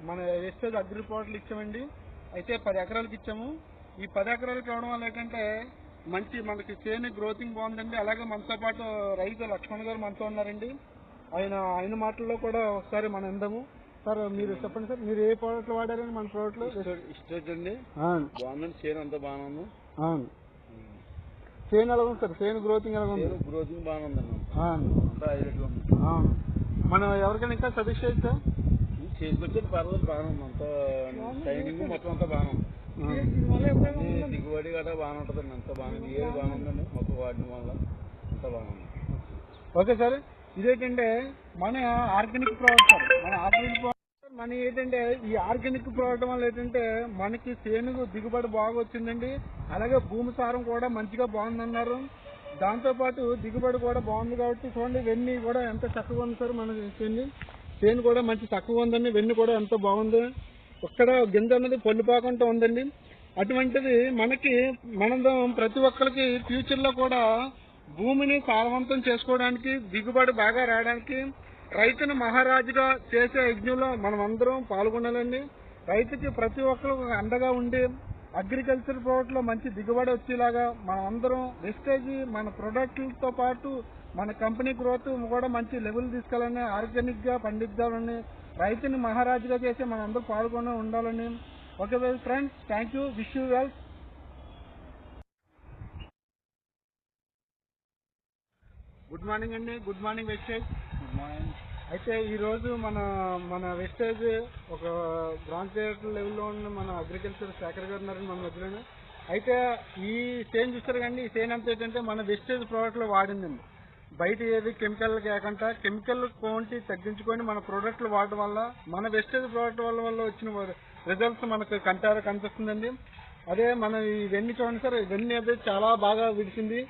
మన వేస్టేజ్ అగ్రి ప్లాట్లు ఇచ్చామండి. అయితే 10 ఎకరాలకు ఇచ్చాము. ఈ 10 ఎకరాలకు ఇవ్వడం వల్ల ఏంటంటే మంచి మనకి చేను గ్రోతింగ్ బాగుందండి. అలాగే మనతో పాటు రైతు లక్ష్మణ్ గారు మనతో ఉన్నారండి. ఆయన మాటల్లో కూడా ఒకసారి మనం ఇందాము. సార్ మీరు చెప్పండి సార్, మీరు ఏ ప్రోడక్ట్లు వాడారండి? మన ప్రోడక్ట్లు ఇష్టం అండి. బాగుందండి, చేను అంతా బాగానే ఉంది. చేను ఎలా ఉంది సార్? చేను గ్రోతింగ్ ఎలా ఉంది? గ్రోతింగ్ బాగానే ఉందండి. అంతా హైలైట్గా ఉంది. మనం ఎవరికైనా ఇంకా సజెస్ట్ చేస్తే చేసుకొచ్చేది పర్వాలేదు, బాగానే ఉంది. అంతా టైమింగ్ మొత్తం అంతా బాగానే ఉంది. దిగుబడి గట్రా బాగానే ఉంటుందండి. అంతా బాగానే ఏది బాగానే ఉందండి. మొత్తం వాడిన వల్ల అంతా బాగానే ఉంది. ఓకే సార్, ఇదేంటంటే మన ఆర్గానిక్ ప్రోడక్ట్ సార్. మన ఏంటంటే ఈ ఆర్గానిక్ ప్రోడక్ట్ వల్ల ఏంటంటే మనకి చేనుకు దిగుబడి బాగా వచ్చిందండి. అలాగే భూమి సారం కూడా మంచిగా బాగుందన్నారు. దాంతోపాటు దిగుబడి కూడా బాగుంది. కాబట్టి చూడండి, వెన్ని కూడా ఎంత చక్కగా ఉంది సార్. మన చేను కూడా మంచి చక్కగా ఉందండి. వెన్ను కూడా ఎంత బాగుంది. ఒక్కడ గింజ అన్నది పొల్లిపోకుండా ఉందండి. అటువంటిది మనం ప్రతి ఒక్కరికి ఫ్యూచర్లో కూడా భూమిని సారవంతం చేసుకోవడానికి, దిగుబడి బాగా రావడానికి, రైతును మహారాజుగా చేసే యజ్ఞంలో మనం అందరం పాల్గొనాలండి. రైతుకి ప్రతి ఒక్కరు అండగా ఉండి అగ్రికల్చర్ ప్రోడక్ట్లో మంచి దిగుబడి వచ్చేలాగా మనం అందరం వెస్టేజ్ మన ప్రొడక్ట్లతో పాటు మన కంపెనీ గ్రోత్ కూడా మంచి లెవెల్ తీసుకెళ్ళాలని, ఆర్గానిక్గా పండించాలని, రైతుని మహారాజుగా చేసి మనం అందరూ పాల్గొని ఉండాలని. Okay friends, thank you. Wish you well. Good morning అండి. Good morning Vestige. Good morning. అయితే ఈరోజు మన వెస్టేజ్ ఒక బ్రాంచ్ డైరెక్టర్ లెవెల్లో ఉన్న మన అగ్రికల్చర్ శేఖర్ గారు ఉన్నారండి మన మధ్యలోనే. అయితే ఈ చేంజ్ చూస్తారు కానీ ఈ చేంజ్ అంతా ఏంటంటే మన వెస్టేజ్ ప్రోడక్ట్లో వాడిందండి. బయట ఏది కెమికల్ కాకుండా కెమికల్ క్వాంటిటీ తగ్గించుకొని మన ప్రోడక్ట్లు వాడటం వల్ల, మన వెస్టేజ్ ప్రోడక్ట్ వల్ల వచ్చిన రిజల్ట్స్ మనకు కనిపిస్తుందండి. అదే మన ఇవన్నీ చూడండి సార్, ఇవన్నీ అయితే చాలా బాగా విడిచింది.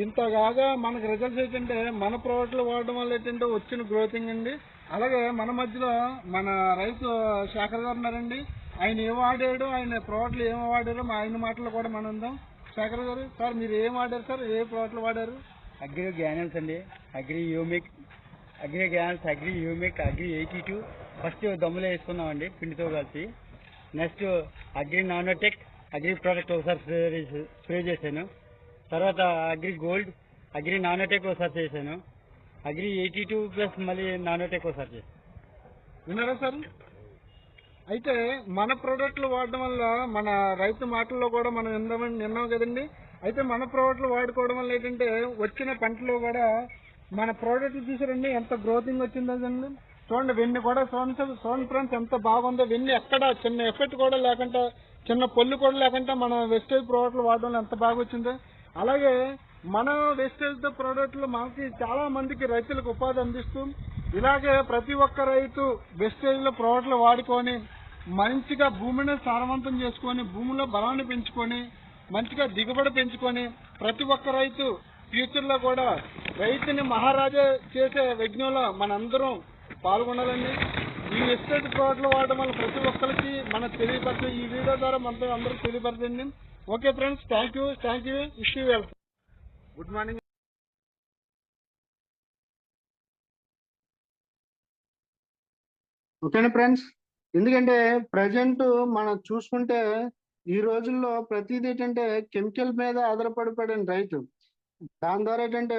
ఇంతగా మనకు రిజల్ట్స్ ఏంటంటే మన ప్రోడక్ట్లు వాడడం వల్ల ఏంటంటే వచ్చిన గ్రోతింగ్ అండి. అలాగే మన మధ్యలో మన రైతు శేఖర్ గారు ఉన్నారండి. ఆయన ఏం వాడాడు, ఆయన ప్రోడక్ట్లు ఏం వాడారో ఆయన మాటలు కూడా మనం ఉందాం. శేఖర్ గారు, సార్ మీరు ఏం వాడారు సార్? ఏ ప్రోడక్ట్లు వాడారు? అగ్రి గ్యానల్స్ అండి, అగ్రి హ్యూమిక్, అగ్రి 82 ఫస్ట్ దమ్ములో వేసుకున్నామండి పిండితో కలిసి. Next agri nanotech, agri product ఒకసారి స్ప్రే చేశాను. తర్వాత అగ్రి గోల్డ్, అగ్రి నానోటెక్ ఒకసారి చేశాను. అగ్రి 82 ప్లస్ మళ్ళీ నానోటెక్ ఒకసారి చేశాను. విన్నారా సార్? అయితే మన ప్రోడక్ట్లు వాడడం వల్ల మన రైతు మాటల్లో కూడా మనం విన్నాం కదండి. అయితే మన ప్రోడక్ట్లు వాడుకోవడం వల్ల ఏంటంటే వచ్చిన పంటలో కూడా మన ప్రోడక్ట్లు చూసారండి ఎంత గ్రోతింగ్ వచ్చిందండి. చూడండి, వెన్ను కూడా చూడండి ఫ్రెండ్స్ ఎంత బాగుందో. వెన్ను ఎక్కడ చిన్న ఎఫెక్ట్ కూడా లేకుండా, చిన్న పొల్లు కూడా లేకుండా మన వెస్టేజ్ ప్రోడక్ట్లు వాడడం వల్ల ఎంత బాగా వచ్చిందో. అలాగే మన వెస్టేజ్ ప్రోడక్ట్లు మనకి చాలా మందికి రైతులకు ఉపాధి అందిస్తూ, ఇలాగే ప్రతి ఒక్క రైతు వెస్టేజ్లో ప్రోడక్ట్లు వాడుకొని మంచిగా భూమిని సారవంతం చేసుకొని, భూమిలో బలాన్ని పెంచుకొని, మంచిగా దిగుబడి పెంచుకొని, ప్రతి ఒక్క రైతు ఫ్యూచర్లో కూడా రైతుని మహారాజా చేసే యజ్ఞంలో మనందరం పాల్గొనాలండి. ఈ వెస్టేజ్ ప్రోడక్ట్లు వాడడం వల్ల ప్రతి ఒక్కరికి మనకు తెలియపరచు. ఈ వీడియో ద్వారా మనతో అందరూ తెలియపరచండి. Okay friends, thank you. Wish you well. Good morning. ఓకేనా ఫ్రెండ్స్? ఎందుకంటే ప్రజెంట్ మనం చూసుకుంటే ఈ రోజుల్లో ప్రతిదీ ఏంటంటే కెమికల్ మీద ఆధారపడిపోయిన రైతు. దాని ద్వారా ఏంటంటే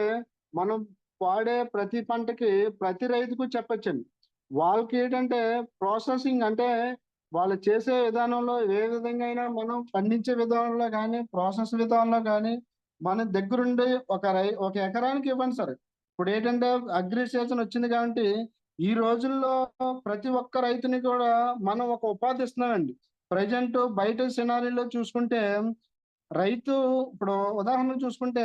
మనం వాడే ప్రతి పంటకి ప్రతి రైతుకు చెప్పొచ్చండి. వాళ్ళకి ఏంటంటే ప్రాసెసింగ్ అంటే వాళ్ళు చేసే విధానంలో ఏ విధంగా అయినా మనం పండించే విధానంలో కానీ ప్రాసెస్ విధానంలో కానీ మన దగ్గరుండి ఒక ఎకరానికి ఇవ్వండి సార్. ఇప్పుడు ఏంటంటే అగ్రి సీజన్ వచ్చింది కాబట్టి ఈ రోజుల్లో ప్రతి ఒక్క రైతుని కూడా మనం ఒక ఉపాధి ఇస్తున్నామండి. ప్రజెంట్ బయట సినారీలో చూసుకుంటే రైతు ఇప్పుడు ఉదాహరణ చూసుకుంటే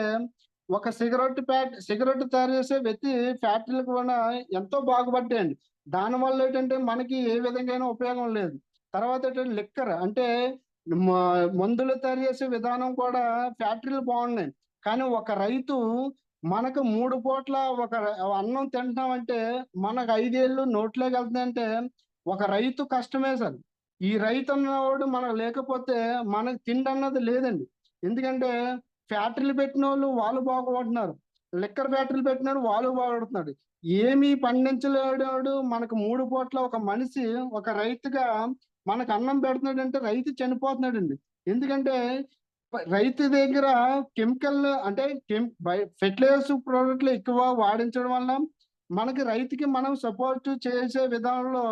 ఒక సిగరెట్ తయారు చేసే వ్యక్తి ఫ్యాక్టరీలకు కూడా ఎంతో బాగుపడ్డాయండి. దానివల్ల ఏంటంటే మనకి ఏ విధంగా ఉపయోగం లేదు. తర్వాత ఏంటంటే లిక్కర్ అంటే మందులు తయారు చేసే విధానం కూడా ఫ్యాక్టరీలు బాగున్నాయి. కానీ ఒక రైతు మనకు 3 పూట్ల అన్నం తింటున్నామంటే మనకు 5 ఏళ్ళు నోట్లోకి వెళ్తుందంటే ఒక రైతు కష్టమే సార్. ఈ రైతు అన్నవాడు మనకు లేకపోతే మనకు తిండి అన్నది లేదండి. ఎందుకంటే ఫ్యాక్టరీలు పెట్టిన వాళ్ళు బాగుపడుతున్నారు, లిక్కర్ ఫ్యాక్టరీలు పెట్టినాడు వాళ్ళు బాగుపడుతున్నాడు. ఏమీ పండించలేడు మనకు 3 పూట్ల ఒక మనిషి ఒక రైతుగా మనకు అన్నం పెడుతున్నాడంటే రైతు చనిపోతున్నాడండి. ఎందుకంటే రైతు దగ్గర కెమికల్ అంటే ఫెర్టిలైజర్స్ ప్రోడక్ట్లు ఎక్కువ వాడించడం వల్ల మనకి రైతుకి మనం సపోర్ట్ చేసే విధానంలో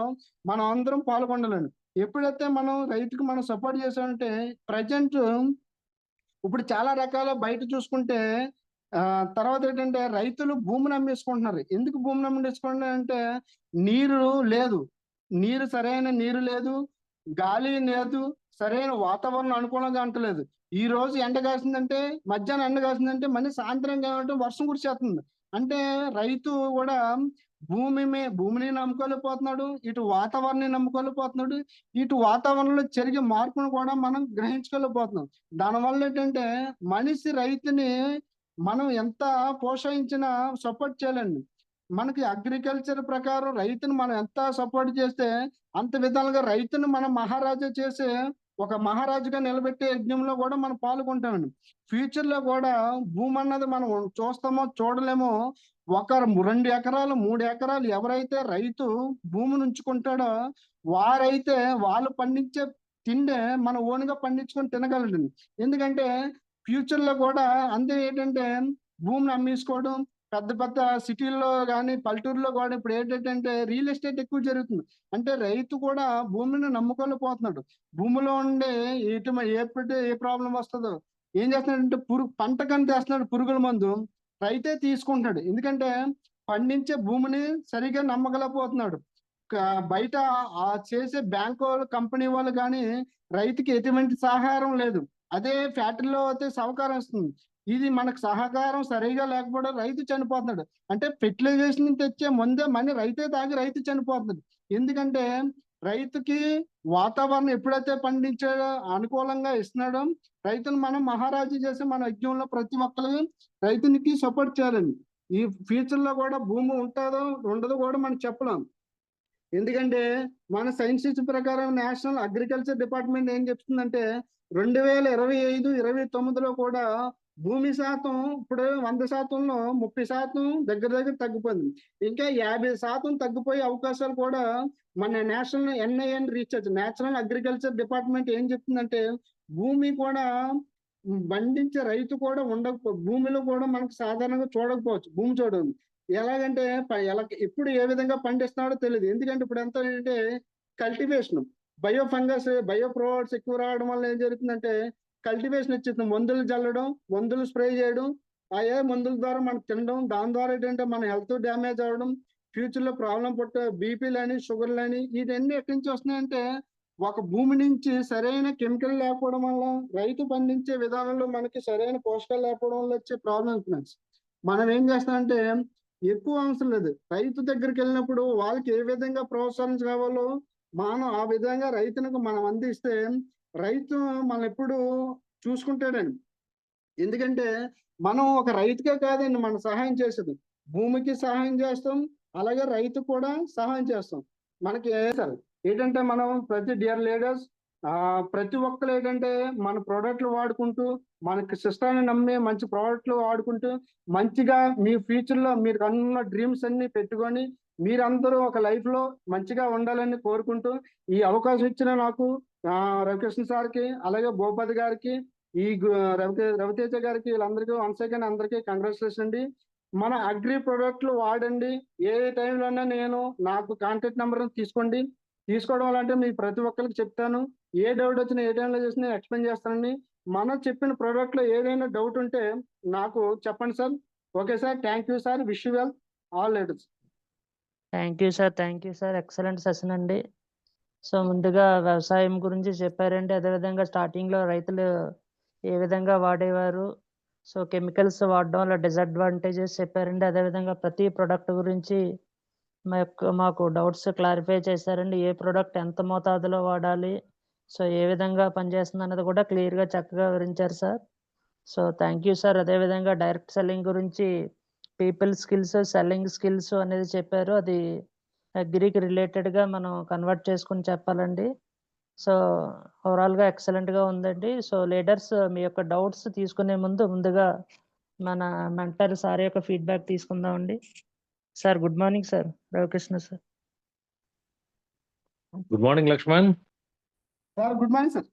మనం అందరం పాల్గొనాలండి. ఎప్పుడైతే మనం రైతుకి మనం సపోర్ట్ చేసామంటే ప్రజెంట్ ఇప్పుడు చాలా రకాల బయట చూసుకుంటే తర్వాత ఏంటంటే రైతులు భూమిని అమ్మేసుకుంటున్నారు. ఎందుకు భూమిని అమ్మేసుకుంటున్నారు అంటే నీరు లేదు, సరైన నీరు లేదు, గాలి లేదు, సరైన వాతావరణం అనుకూలంగా అంటలేదు. ఈ రోజు ఎండ కాసిందంటే మధ్యాహ్నం ఎండ కాసిందంటే మళ్ళీ సాయంత్రం కాబట్టి వర్షం కురిసేస్తుంది. అంటే రైతు కూడా భూమిని నమ్ముకోలేకపోతున్నాడు, ఇటు వాతావరణాన్ని నమ్ముకోలేకపోతున్నాడు, ఇటు వాతావరణంలో జరిగే మార్పును కూడా మనం గ్రహించుకోలేకపోతున్నాం. దానివల్ల ఏంటంటే మనిషి రైతుని మనం ఎంత ప్రోత్సహించినా సపోర్ట్ చేయాలండి. మనకి అగ్రికల్చర్ ప్రకారం రైతుని మనం ఎంత సపోర్ట్ చేస్తే అంత విధాలుగా రైతుని మనం మహారాజా చేసే ఒక మహారాజుగా నిలబెట్టే యజ్ఞంలో కూడా మనం పాల్గొంటామండి. ఫ్యూచర్ లో కూడా భూమి అన్నది మనం చూస్తామో చూడలేమో. 2 ఎకరాలు 3 ఎకరాలు ఎవరైతే రైతు భూమిని ఉంచుకుంటాడో వారైతే వాళ్ళు పండించే తిండే మన ఓన్గా పండించుకొని తినగలడు. ఎందుకంటే ఫ్యూచర్ లో కూడా అంతే ఏంటంటే భూమిని అమ్మేసుకోవడం, పెద్ద పెద్ద సిటీల్లో కానీ పల్లెటూరులో కూడా ఇప్పుడు ఏంటంటే రియల్ ఎస్టేట్ ఎక్కువ జరుగుతుంది. అంటే రైతు కూడా భూమిని నమ్ముకోలేకపోతున్నాడు. భూమిలో ఉండే ఏ ప్రాబ్లం వస్తుందో ఏం చేస్తున్నాడంటే పంటకని తెస్తున్నాడు పురుగుల మందు, రైతే తీసుకుంటున్నాడు. ఎందుకంటే పండించే భూమిని సరిగా నమ్మగలేకపోతున్నాడు. బయట చేసే బ్యాంకు వాళ్ళు కంపెనీ వాళ్ళు కానీ రైతుకి ఎటువంటి సహకారం లేదు. అదే ఫ్యాక్టరీలో అయితే సహకారం ఇస్తుంది. ఇది మనకు సహకారం సరిగా లేకపోవడం రైతు చనిపోతున్నాడు. అంటే ఫెర్టిలైజేషన్ తెచ్చే ముందే మళ్ళీ రైతే తాగి రైతు చనిపోతున్నాడు. ఎందుకంటే రైతుకి వాతావరణం ఎప్పుడైతే పండించాడో అనుకూలంగా ఇస్తున్నాడో రైతును మనం మహారాజు చేసి మన యజ్ఞంలో ప్రతి ఒక్కరు రైతునికి సపోర్ట్ చేయాలండి. ఈ ఫ్యూచర్ లో కూడా భూమి ఉంటుందో ఉండదో కూడా మనం చెప్పలేం. ఎందుకంటే మన సైన్స్ ప్రకారం నేషనల్ అగ్రికల్చర్ డిపార్ట్మెంట్ ఏం చెప్తుందంటే 2025-29లో కూడా భూమి శాతం ఇప్పుడు 100%లో 30% దగ్గర తగ్గిపోయింది. ఇంకా 50% తగ్గిపోయే అవకాశాలు కూడా మన NIN research national agriculture department ఏం చెప్తుందంటే భూమి కూడా పండించే రైతు కూడా భూమిలో కూడా మనకు సాధారణంగా చూడకపోవచ్చు. భూమి చూడండి ఎలాగంటే ఎప్పుడు ఏ విధంగా పండిస్తున్నాడో తెలియదు. ఎందుకంటే ఇప్పుడు ఎంత అంటే కల్టివేషన్ బయో ప్రొడక్ట్స్ ఎక్కువ రావడం వల్ల ఏం జరుగుతుందంటే కల్టివేషన్ వచ్చేస్తుంది. మందులు చల్లడం, మందులు స్ప్రే చేయడం, ఏ మందుల ద్వారా మనం తినడం, దాని ద్వారా ఏంటంటే మన హెల్త్ డ్యామేజ్ అవ్వడం, ఫ్యూచర్ లో ప్రాబ్లం బీపీలని షుగర్లని ఇవన్నీ ఎక్కడి నుంచి వస్తున్నాయంటే ఒక భూమి నుంచి సరైన కెమికల్ లేకపోవడం వల్ల రైతు పండించే విధానంలో మనకి సరైన పోషకాలు లేకపోవడం వల్ల వచ్చే ప్రాబ్లమ్స్. మనం ఏం చేస్తామంటే ఎక్కువ అవసరం లేదు, రైతు దగ్గరికి వెళ్ళినప్పుడు వాళ్ళకి ఏ విధంగా ప్రోత్సాహం కావాలో మనం ఆ విధంగా రైతులకు మనం అందిస్తే రైతు మనం ఎప్పుడు చూసుకుంటాడండి. ఎందుకంటే మనం ఒక రైతుకే కాదండి మనం సహాయం చేసేది, భూమికి సహాయం చేస్తాం, అలాగే రైతు కూడా సహాయం చేస్తాం. మనకి ఏంటంటే మనం డియర్ లీడర్స్ ప్రతి ఒక్కరు ఏంటంటే మన ప్రోడక్ట్లు వాడుకుంటూ మనకి సిస్టాన్ని నమ్మి మంచి ప్రోడక్ట్లు వాడుకుంటూ మంచిగా మీ ఫ్యూచర్ లో మీరు అన్న డ్రీమ్స్ అన్ని పెట్టుకొని మీరందరూ ఒక లైఫ్ లో మంచిగా ఉండాలని కోరుకుంటూ ఈ అవకాశం ఇచ్చిన నాకు రవికృష్ణ సార్కి అలాగే భూపతి గారికి ఈ రవితేజ గారికి వీళ్ళందరికీ వన్స్ అగైన్ అందరికీ కంగ్రాచులేషన్ అండి. మన అగ్రి ప్రొడక్ట్లు వాడండి. ఏ టైంలోనే నేను నాకు కాంటాక్ట్ నెంబర్ తీసుకోండి. తీసుకోవడం వల్ల అంటే మీకు ప్రతి ఒక్కరికి చెప్తాను. ఏ డౌట్ వచ్చినా ఏ టైంలో చేసినా ఎక్స్ప్లెయిన్ చేస్తానండి. మనం చెప్పిన ప్రోడక్ట్ లో ఏదైనా డౌట్ ఉంటే నాకు చెప్పండి sir. Okay sir, thank you sir, wish you well all letters. Thank you sir, excellent session అండి. సో ముందుగా వ్యవసాయం గురించి చెప్పారండి, అదేవిధంగా స్టార్టింగ్లో రైతులు ఏ విధంగా వాడేవారు, సో కెమికల్స్ వాడడం వల్ల డిసడ్వాంటేజెస్ చెప్పారండి, అదేవిధంగా ప్రతి ప్రోడక్ట్ గురించి మాకు డౌట్స్ క్లారిఫై చేశారండి. ఏ ప్రోడక్ట్ ఎంత మోతాదులో వాడాలి, సో ఏ విధంగా పనిచేస్తుంది అన్నది కూడా క్లియర్గా చక్కగా వివరించారు sir. So thank you sir. అదేవిధంగా డైరెక్ట్ సెల్లింగ్ గురించి పీపుల్ స్కిల్స్, సెల్లింగ్ స్కిల్స్ అనేది చెప్పారు. అది అగ్రికి రిలేటెడ్గా మనం కన్వర్ట్ చేసుకుని చెప్పాలండి. సో ఓవరాల్గా ఎక్సలెంట్గా ఉందండి. సో లీడర్స్ మీ యొక్క డౌట్స్ తీసుకునే ముందుగా మన మెంటర్ సార్ యొక్క ఫీడ్బ్యాక్ తీసుకుందామండి. Sir good morning sir. Ravikrishna sir. Good morning Lakshman. Sir good morning sir.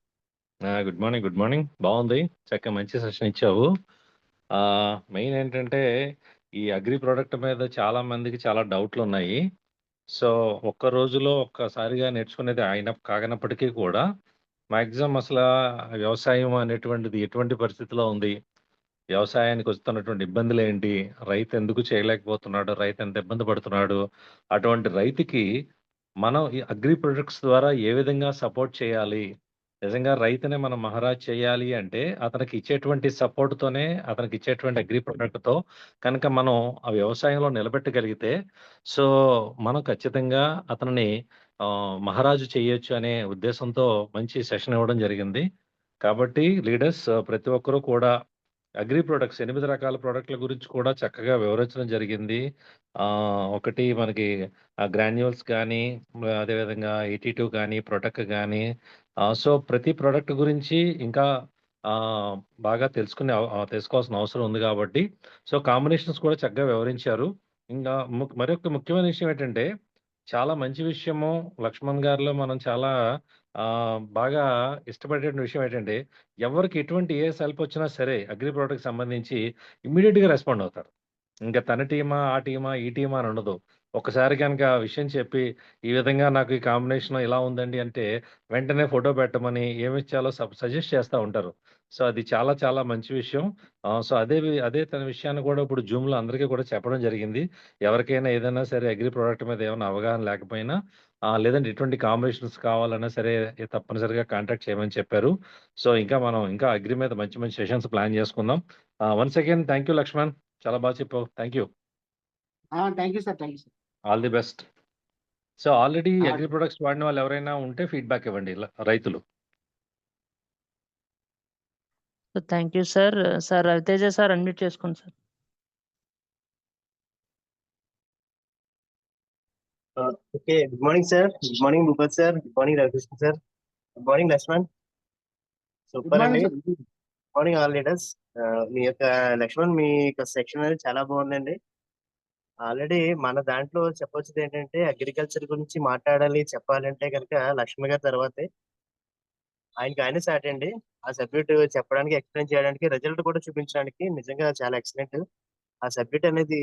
Good morning. బాగుంది, చక్కగా మంచి సెషన్ ఇచ్చావు. మెయిన్ ఏంటంటే ఈ అగ్రి ప్రోడక్ట్ మీద చాలా మందికి చాలా డౌట్లు ఉన్నాయి. సో ఒక్క రోజులో ఒక్కసారిగా నేర్చుకునేది కాగనప్పటికీ కూడా మ్యాక్సిమం అసలు వ్యవసాయం అనేటువంటిది ఎటువంటి పరిస్థితిలో ఉంది, వ్యవసాయానికి వస్తున్నటువంటి ఇబ్బందులు ఏంటి, రైతు ఎందుకు చేయలేకపోతున్నాడు, రైతు ఎంత ఇబ్బంది పడుతున్నాడు, అటువంటి రైతుకి మనం ఈ అగ్రి ప్రొడక్ట్స్ ద్వారా ఏ విధంగా సపోర్ట్ చేయాలి, నిజంగా రైతుని మనం మహారాజ్ చేయాలి అంటే అతనికి ఇచ్చేటువంటి సపోర్ట్తోనే, అతనికి ఇచ్చేటువంటి అగ్రి ప్రొడక్ట్తో కనుక మనం ఆ వ్యవసాయంలో నిలబెట్టగలిగితే సో మనం ఖచ్చితంగా అతనిని మహారాజు చేయొచ్చు అనే ఉద్దేశంతో మంచి సెషన్ ఇవ్వడం జరిగింది. కాబట్టి లీడర్స్ ప్రతి ఒక్కరూ కూడా అగ్రి ప్రొడక్ట్స్ 8 రకాల ప్రోడక్ట్ల గురించి కూడా చక్కగా వివరించడం జరిగింది. ఒకటి మనకి గ్రాన్యూల్స్ కానీ, అదేవిధంగా 82 కానీ, ప్రొటెక్ కానీ, సో ప్రతి ప్రోడక్ట్ గురించి ఇంకా బాగా తెలుసుకోవాల్సిన అవసరం ఉంది కాబట్టి సో కాంబినేషన్స్ కూడా చక్కగా వివరించారు. ఇంకా మరొక ముఖ్యమైన విషయం ఏంటంటే చాలా మంచి విషయము లక్ష్మణ్ గారిలో మనం చాలా బాగా ఇష్టపడే విషయం ఏంటంటే ఎవరికి ఎటువంటి ఏ హెల్ప్ వచ్చినా సరే అగ్రి ప్రోడక్ట్ సంబంధించి ఇమ్మీడియట్‌గా రెస్పాండ్ అవుతారు. ఇంకా తన టీమా, ఆ టీమా, ఈ టీమా అని ఉండదు. ఒక్కసారి కనుక ఆ విషయం చెప్పి ఈ విధంగా నాకు ఈ కాంబినేషన్ ఇలా ఉందండి అంటే వెంటనే ఫోటో పెట్టమని ఏమి ఇచ్చాలో సజెస్ట్ చేస్తా ఉంటారు. సో అది చాలా చాలా మంచి విషయం. సో అదే తన విషయాన్ని కూడా ఇప్పుడు జూమ్‌లో అందరికీ కూడా చెప్పడం జరిగింది. ఎవరికైనా ఏదైనా సరే అగ్రి ప్రోడక్ట్ మీద ఏమైనా అవగాహన లేకపోయినా లేదంటే ఎటువంటి కాంబినేషన్స్ కావాలన్నా సరే తప్పనిసరిగా కాంటాక్ట్ చేయమని చెప్పారు. సో మనం ఇంకా అగ్రి మీద మంచి మంచి సెషన్స్ ప్లాన్ చేసుకుందాం. Once again thank you Lakshman. చాలా బాగా చెప్పావు. Thank you. Thank you sir. Thank you sir. All the best. So already agri products వాడిన వాళ్ళు ఎవరైనా ఉంటే ఫీడ్బ్యాక్ ఇవ్వండి రైతులు. Thank you sir. Sir Raviteja sir unmute చేసుకోండి sir. Okay, good morning sir. Good morning Bhupath sir. Good morning Ravikrishna sir. Good morning Lakshman. Super అండి. Good morning all leaders. మీ యొక్క లక్ష్మణ్ మీ యొక్క సెక్షన్ అనేది చాలా బాగుందండి. ఆల్రెడీ మన దాంట్లో చెప్పొచ్చేది ఏంటంటే అగ్రికల్చర్ గురించి మాట్లాడాలి చెప్పాలంటే కనుక లక్ష్మి గారి తర్వాతే ఆయనే స్టార్ట్ అండి. ఆ సబ్జెక్ట్ చెప్పడానికి, ఎక్స్ప్లెయిన్ చేయడానికి, రిజల్ట్ కూడా చూపించడానికి నిజంగా చాలా ఎక్సలెంట్. ఆ సబ్జెక్ట్ అనేది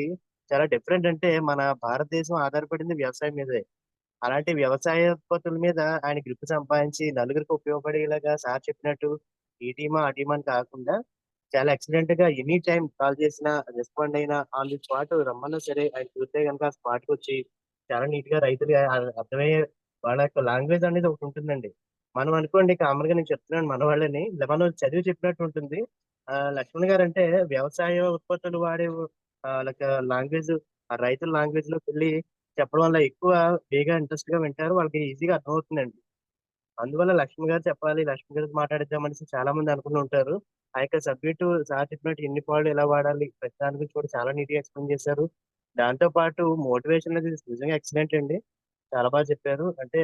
చాలా డిఫరెంట్. అంటే మన భారతదేశం ఆధారపడింది వ్యవసాయం మీదే. అలాంటి వ్యవసాయ ఉత్పత్తుల మీద ఆయన గ్రిప్ సంపాదించి నలుగురికి ఉపయోగపడేలాగా సార్ చెప్పినట్టు ఈ టీమా ఆ టీమా అని కాకుండా చాలా ఎక్సలెంట్ గా ఎనీ టైం కాల్ చేసినా రెస్పాండ్ అయినా ఆన్ ది స్పాట్ రమ్మన్నా సరే ఆయన చూస్తే కనుక ఆ స్పాట్ కి వచ్చి చాలా నీట్ గా రైతులు అర్థమయ్యే వాళ్ళ యొక్క లాంగ్వేజ్ అనేది ఒకటి ఉంటుందండి. మనం అనుకోండి కామన్ గా నేను చెప్తున్నాను మన వాళ్ళని మనం చదివి చెప్పినట్టు ఉంటుంది. లక్ష్మణ్ గారు అంటే వ్యవసాయ ఉత్పత్తులు వాడే లాంగ్వేజ్, ఆ రైతుల లాంగ్వేజ్ లోకి వెళ్ళి చెప్పడం వల్ల ఎక్కువ వేగా ఇంట్రెస్ట్ గా వింటారు, వాళ్ళకి ఈజీగా అర్థమవుతుందండి. అందువల్ల లక్ష్మి గారు చెప్పాలి, లక్ష్మి గారు మాట్లాడిద్దామనేసి చాలా మంది అనుకుని ఉంటారు. ఆ యొక్క సబ్జెక్టు సార్ చెప్పినట్టు ఎన్ని పాళ్ళు ఎలా వాడాలి ప్రతి దాని గురించి కూడా చాలా నీట్ గా ఎక్స్ప్లెయిన్ చేశారు. దాంతో పాటు మోటివేషన్ అనేది నిజంగా ఎక్సలెంట్ అండి. చాలా బాగా చెప్పారు. అంటే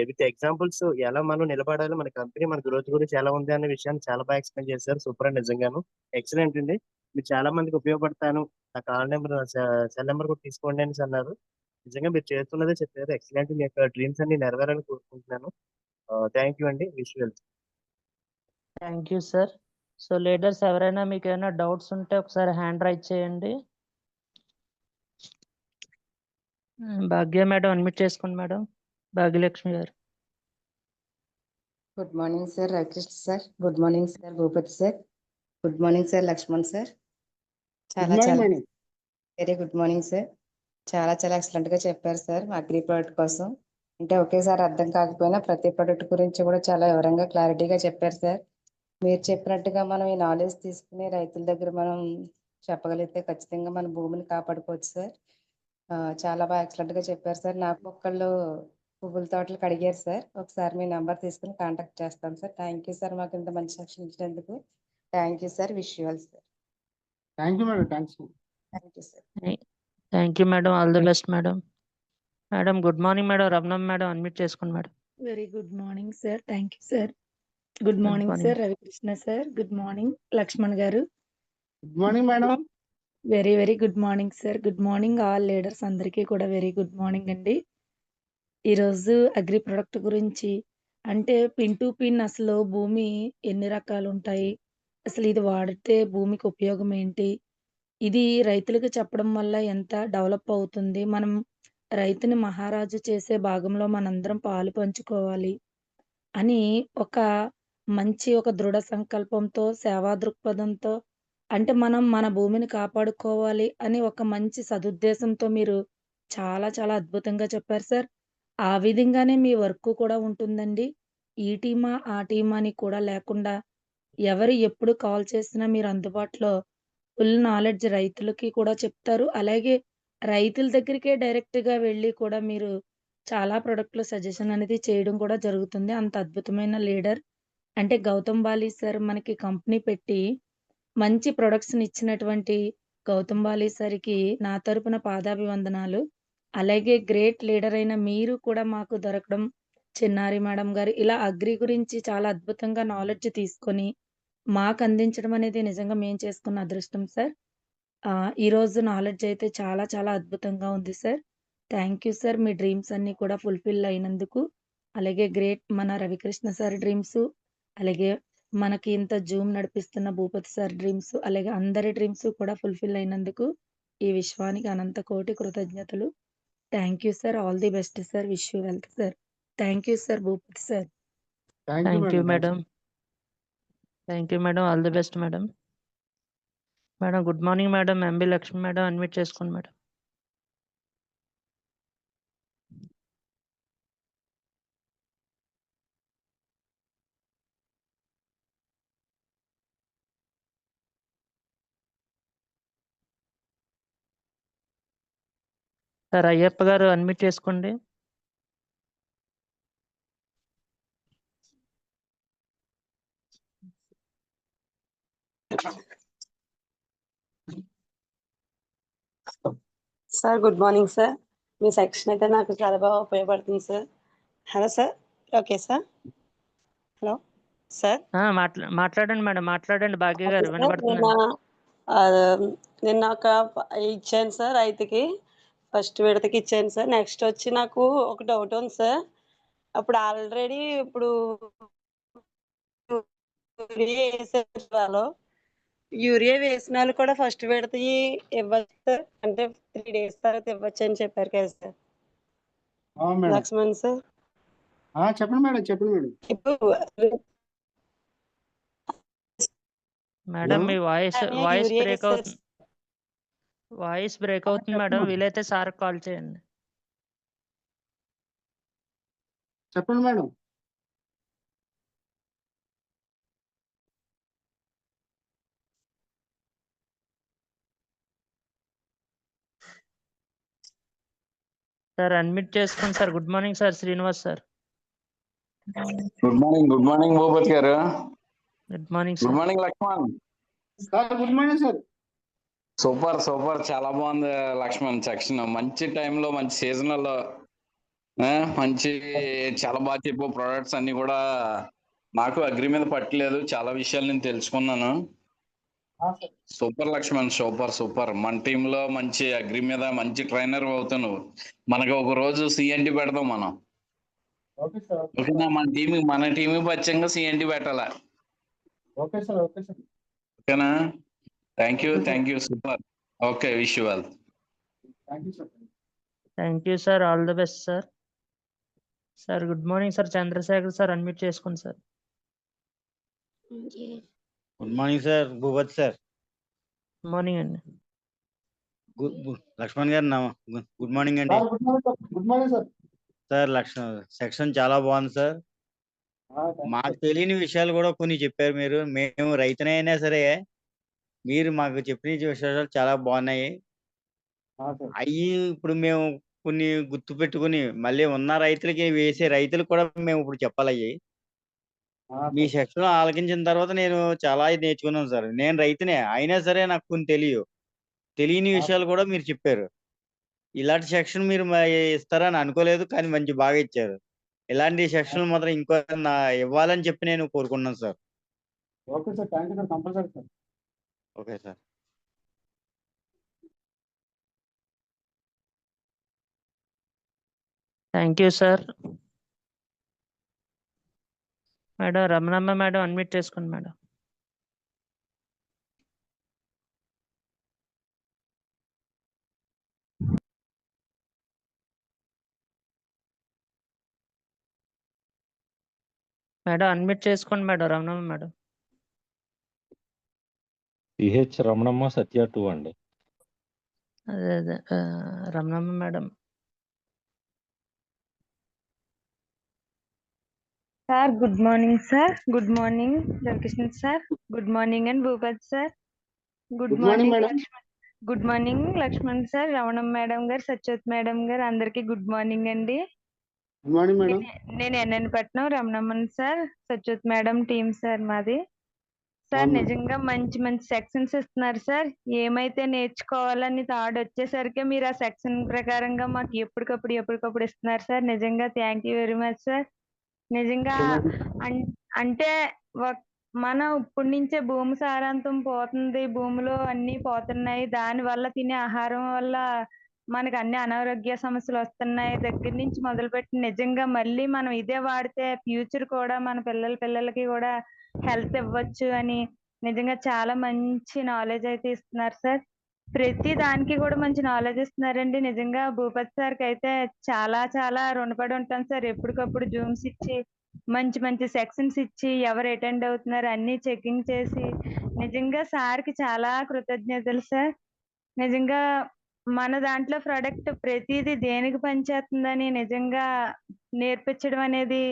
విత్ ఎగ్జాంపుల్స్ ఎలా మనం నిలబడాలి, మన కంపెనీ మన గ్రోత్ గురించి ఎలా ఉంది అనే విషయాన్ని చాలా బాగా ఎక్స్ప్లెయిన్ చేశారు. సూపర్ అండి, నిజంగాను ఎక్సలెంట్ అండి. మీరు చాలా మందికి ఉపయోగపడతాను, నా కాల్ నెంబర్ సెల్ నెంబర్ కూడా తీసుకోండి అని అన్నారు. నిజంగా మీరు చేస్తున్నదే చెప్పారు, ఎక్సలెంట్. మీ యొక్క డ్రీమ్స్ అన్ని నెరవేరాలని కోరుకుంటున్నాను. థ్యాంక్ యూ అండి, wish well. Thank you sir. So leaders ఎవరైనా మీకు ఏమైనా డౌట్స్ ఉంటే ఒకసారి హ్యాండ్ రైజ్ చేయండి. భాగ్య మేడం అడ్మిట్ చేసుకోండి మేడం. భాగ్యలక్ష్మి గారు. Good morning sir Ravikrishna sir. Good morning sir Bhupathi sir. Good morning sir Lakshman sir. Good morning madam. Very good morning sir. చాలా excellent గా చెప్పారు సార్ అగ్రి ప్రోడక్ట్ కోసం. అంటే ఒకేసారి అర్థం కాకపోయినా ప్రతి ప్రోడక్ట్ గురించి కూడా చాలా వివరంగా క్లారిటీగా చెప్పారు సార్. మీరు చెప్పినట్టుగా మనం ఈ నాలెడ్జ్ తీసుకుని రైతుల దగ్గర మనం చెప్పగలిగితే ఖచ్చితంగా మన భూమిని కాపాడుకోవచ్చు సార్. చాలా బాగా ఎక్సలెంట్ గా చెప్పారు సార్. నాకు ఒకళ్ళు పువ్వుల తోటలకు అడిగారు సార్, ఒకసారి మీ నెంబర్ తీసుకుని కాంటాక్ట్ చేస్తాను సార్. థ్యాంక్ యూ సార్, మాకు ఇంత మంచి సెక్షన్ ఇచ్చినందుకు. Thank you sir, wish you all sir. Thank you madam. Thanks. Thank you sir. Thank you madam. All the best madam. Madam good morning madam. Ramanam madam admit చేసుకోండి madam. Very good morning sir. Thank you sir. Good morning morning. Sir Ravikrishna sir. Good morning Lakshman garu. Good morning madam. Very good morning sir. Good morning all leaders అందరికీ కూడా very good morning అండి. ఈరోజు agri product గురించి అంటే pin to pin అసలు భూమి ఎన్ని రకాలు ఉంటాయి, అసలు ఇది వాడితే భూమికి ఉపయోగం ఏంటి, ఇది రైతులకు చెప్పడం వల్ల ఎంత డెవలప్ అవుతుంది, మనం రైతుని మహారాజు చేసే భాగంలో మనందరం పాలు పంచుకోవాలి అని ఒక దృఢ సంకల్పంతో సేవా దృక్పథంతో అంటే మనం మన భూమిని కాపాడుకోవాలి అని ఒక మంచి సదుద్దేశంతో మీరు చాలా అద్భుతంగా చెప్పారు సార్. ఆ విధంగానే మీ వర్క్ కూడా ఉంటుందండి. ఈ టీమా ఆ టీమా అని కూడా లేకుండా ఎవరు ఎప్పుడు కాల్ చేసినా మీరు అందుబాటులో ఫుల్ నాలెడ్జ్ రైతులకి కూడా చెప్తారు. అలాగే రైతుల దగ్గరికే డైరెక్ట్‌గా వెళ్లి కూడా మీరు చాలా ప్రొడక్ట్‌ల సజెషన్ అనేది చేయడం కూడా జరుగుతుంది. అంత అద్భుతమైన లీడర్ అంటే గౌతమ్ బాలి సార్ మనకి కంపెనీ పెట్టి మంచి ప్రొడక్ట్స్‌ని ఇచ్చినటువంటి గౌతమ్ బాలి సార్‌కి నా తరపున పాదాభివందనాలు. అలాగే గ్రేట్ లీడర్ అయిన మీరు కూడా మాకు దొరకడం, చిన్నారి మేడం గారు ఇలా అగ్రి గురించి చాలా అద్భుతంగా నాలెడ్జ్ తీసుకొని మాకు అందించడం అనేది నిజంగా మేము చేసుకున్న అదృష్టం సార్. ఈరోజు నాలెడ్జ్ అయితే చాలా అద్భుతంగా ఉంది sir. Thank you sir. Me dreams అన్నీ కూడా ఫుల్‌ఫిల్ అయినందుకు. అలాగే గ్రేట్ మన రవికృష్ణ సార్ డ్రీమ్స్, అలాగే మనకి ఇంత జూమ్ నడిపిస్తున్న భూపతి సార్ డ్రీమ్స్, అలాగే అందరి డ్రీమ్స్ కూడా ఫుల్‌ఫిల్ అయినందుకు ఈ విశ్వానికి అనంత కోటి కృతజ్ఞతలు. Thank you sir. All the best sir. Wish you wealth sir. Thank you sir Bhupathi sir. Thank you madam. Thank you madam. All the best madam. Madam good morning madam. MB Lakshmi madam admit చేసుకోండి madam. Sir Ayyappa garu admit చేసుకోండి. Sir good morning sir. మీ section అయితే నాకు చాలా బాగా ఉపయోగపడుతుంది sir. Hello sir. Okay sir. Hello sir. మాట్లాడండి madam. మాట్లాడండి భాగ్య గారు. Okay sir. వినబడుతుంది. నిన్న ఇచ్చాను సార్ రైతుకి, ఫస్ట్ విడతకి ఇచ్చాను సార్. నెక్స్ట్ వచ్చి నాకు ఒక డౌట్ ఉంది సార్. అప్పుడు ఆల్రెడీ యూరియా వేసిన వాళ్ళు కూడా ఫస్ట్ విడత ఇవ్వచ్చు సార్, అంటే 3 days తర్వాత ఇవ్వచ్చు అని చెప్పారు కదా సార్ లక్ష్మణ్ సార్. చెప్పండి మేడం. ఇప్పుడు మేడం మీ వాయిస్ బ్రేక్ అవుతుంది మేడం. వీలైతే సార్ కాల్ చేయండి. చెప్పండి మేడం. సార్ అడ్మిట్ చేసుకోండి sir. Good morning sir Srinivas sir. Good morning Bhupathi garu. Good morning good sir. Morning Lakshman. Good morning sir. Super చాలా బాగుంది లక్ష్మణ్ సెక్షన్. మంచి టైంలో మంచి సీజనల్ మంచి చాలా బాగా చెప్పు. ప్రొడక్ట్స్ అన్ని కూడా నాకు అగ్రి మీద పట్టలేదు, చాలా విషయాలు నేను తెలుసుకున్నాను. Super Lakshman, super super. మన టీంలో మంచి అగ్రి మీద మంచి ట్రైనర్ అవుతావు నువ్వు. మనకి ఒక రోజు సిఎన్టీ పెడదాం మనం. ఓకే సార్, ఓకే ఓకేనా? సార్, మన టీంకి పచ్చంగా సిఎన్టీ పెట్టాలా? ఓకే సార్, ఓకే సార్, ఓకేనా? Thank you, okay sir, thank you, super. Okay, wish you well. Thank you sir. Thank you sir, all the best sir. Sir good morning sir, Chandrashekar sir, unmute చేసుకోండి sir. Good morning sir, Bhupath sir. Good morning అండి. Lakshman garu good morning అండి. Sir good morning sir, good morning sir. Sir section చాలా బాగుంది sir. మాకు తెలియని విషయాలు కూడా కొన్ని చెప్పారు మీరు. మేము రైతునైనా సరే మీరు మాకు చెప్పిన విషయాలు చాలా బాగున్నాయి. అవి ఇప్పుడు మేము కొన్ని గుర్తు పెట్టుకుని మళ్ళీ ఉన్న రైతులకి వేసే రైతులకు కూడా మేము ఇప్పుడు చెప్పాలి. అయ్యి మీ సెక్షన్ ఆలకించిన తర్వాత నేను చాలా నేర్చుకున్నాను సార్. నేను రైతునే అయినా సరే నాకు కొన్ని తెలియని విషయాలు కూడా మీరు చెప్పారు. ఇలాంటి సెక్షన్ మీరు ఇస్తారని అనుకోలేదు, కానీ మంచి బాగా ఇచ్చారు. ఇలాంటి సెక్షన్లు మాత్రం ఇంకో ఇవ్వాలని చెప్పి నేను కోరుకున్నాను sir. Okay sir, thank you sir, compulsory sir. Okay sir. Thank you sir. Madam Ramanamma madam, unmute చేసుకోండి మేడం. మేడం అన్మ్యూట్ చేసుకోండి madam, Ramanamma madam. CH Ramanamma Satya 2 అండి. అదే Ramanamma madam. Sir good morning sir. Good morning Ravikrishna sir. Good morning and Bhupath sir. Good morning madam. Good morning Lakshman sir, Ramanam madam garu, Satyavathi madam garu, అందరికి good morning అండి. Good morning madam. నేను NN Ramanamma sir, Satyavathi madam team sir మాది. సార్ నిజంగా మంచి మంచి సెక్షన్స్ ఇస్తున్నారు sir. ఏమైతే నేర్చుకోవాలని థాట్ వచ్చేసరికి మీరు ఆ సెక్షన్ ప్రకారంగా మాకు ఎప్పటికప్పుడు ఇస్తున్నారు సార్. నిజంగా thank you very much sir. నిజంగా అంటే మనం ఇప్పటి నుంచే భూమి సారాంతం పోతుంది, భూమిలో అన్ని పోతున్నాయి, దాని వల్ల తినే ఆహారం వల్ల మనకు అన్ని అనారోగ్య సమస్యలు వస్తున్నాయి దగ్గర నుంచి మొదలుపెట్టి నిజంగా మళ్ళీ మనం ఇదే వాడితే ఫ్యూచర్ కూడా మన పిల్లలకి కూడా హెల్త్ ఇవ్వచ్చు అని నిజంగా చాలా మంచి నాలెడ్జ్ అయితే ఇస్తున్నారు సార్. ప్రతి దానికి కూడా మంచి నాలెడ్జ్ ఇస్తున్నారండి. నిజంగా భూపతి సార్కి అయితే చాలా చాలా రుణపడి ఉంటాను సార్. ఎప్పటికప్పుడు జూమ్స్ ఇచ్చి మంచి మంచి సెక్షన్స్ ఇచ్చి ఎవరు అటెండ్ అవుతున్నారు అన్ని చెకింగ్ చేసి నిజంగా సార్కి చాలా కృతజ్ఞతలు సార్. నిజంగా మన దాంట్లో ప్రొడక్ట్ ప్రతిదీ దేనికి పనిచేస్తుందని నిజంగా నేర్పించడం అనేది,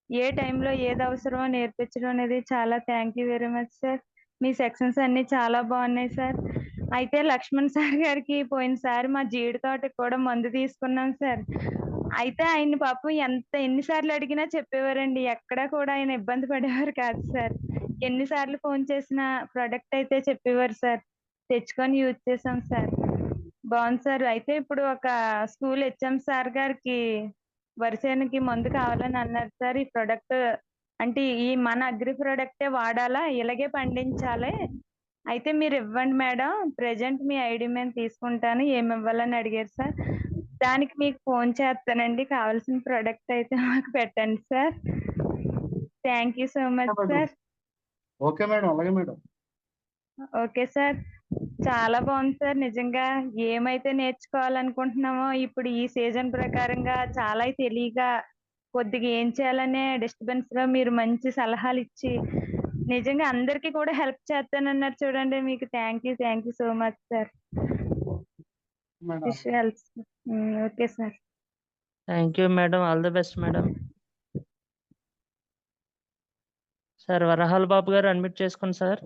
ఏ టైంలో ఏది అవసరమో నేర్పించడం అనేది చాలా thank you very much sir. Me sections అన్ని చాలా బాగున్నాయి సార్. అయితే లక్ష్మణ్ సార్ గారికి పోయినసారి మా జీడి తోటకి కూడా మందు తీసుకున్నాం సార్. అయితే ఆయన పాపం ఎన్నిసార్లు అడిగినా చెప్పేవారండి. ఎక్కడా కూడా ఆయన ఇబ్బంది పడేవారు కాదు సార్. ఎన్నిసార్లు ఫోన్ చేసిన ప్రొడక్ట్ అయితే చెప్పేవారు సార్. తెచ్చుకొని యూజ్ చేసాం సార్. బాగుంది సార్. అయితే ఇప్పుడు ఒక స్కూల్ హెచ్ఎం సార్ గారికి వరిసేనుకి మందు కావాలని అన్నారు సార్. ఈ ప్రొడక్ట్ అంటే ఈ మన అగ్రి ప్రొడక్టే వాడాలా, ఇలాగే పండించాలి, అయితే మీరు ఇవ్వండి మేడం, ప్రెజెంట్ మీ ఐడి మేము తీసుకుంటాను, ఏమి ఇవ్వాలని అడిగారు సార్. దానికి మీకు ఫోన్ చేస్తానండి, కావాల్సిన ప్రొడక్ట్ అయితే మాకు పెట్టండి sir. Thank you so much sir. Okay madam, అలాగే మేడం. Okay sir. చాలా బాగుంది సార్. నిజంగా ఏమైతే నేర్చుకోవాలనుకుంటున్నామో ఇప్పుడు ఈ సీజన్ ప్రకారంగా చాలా తెలియక కొద్దిగా ఏం చేయాలనే డిస్టర్బెన్స్ లో మీరు మంచి సలహాలు ఇచ్చి నిజంగా అందరికీ కూడా హెల్ప్ చేస్తానన్నారు చూడండి. మీకు thank you so much sir. Okay sir. Thank you madam, all the best madam. Sir Varahal Babu garu, unmute చేసుకోండి sir.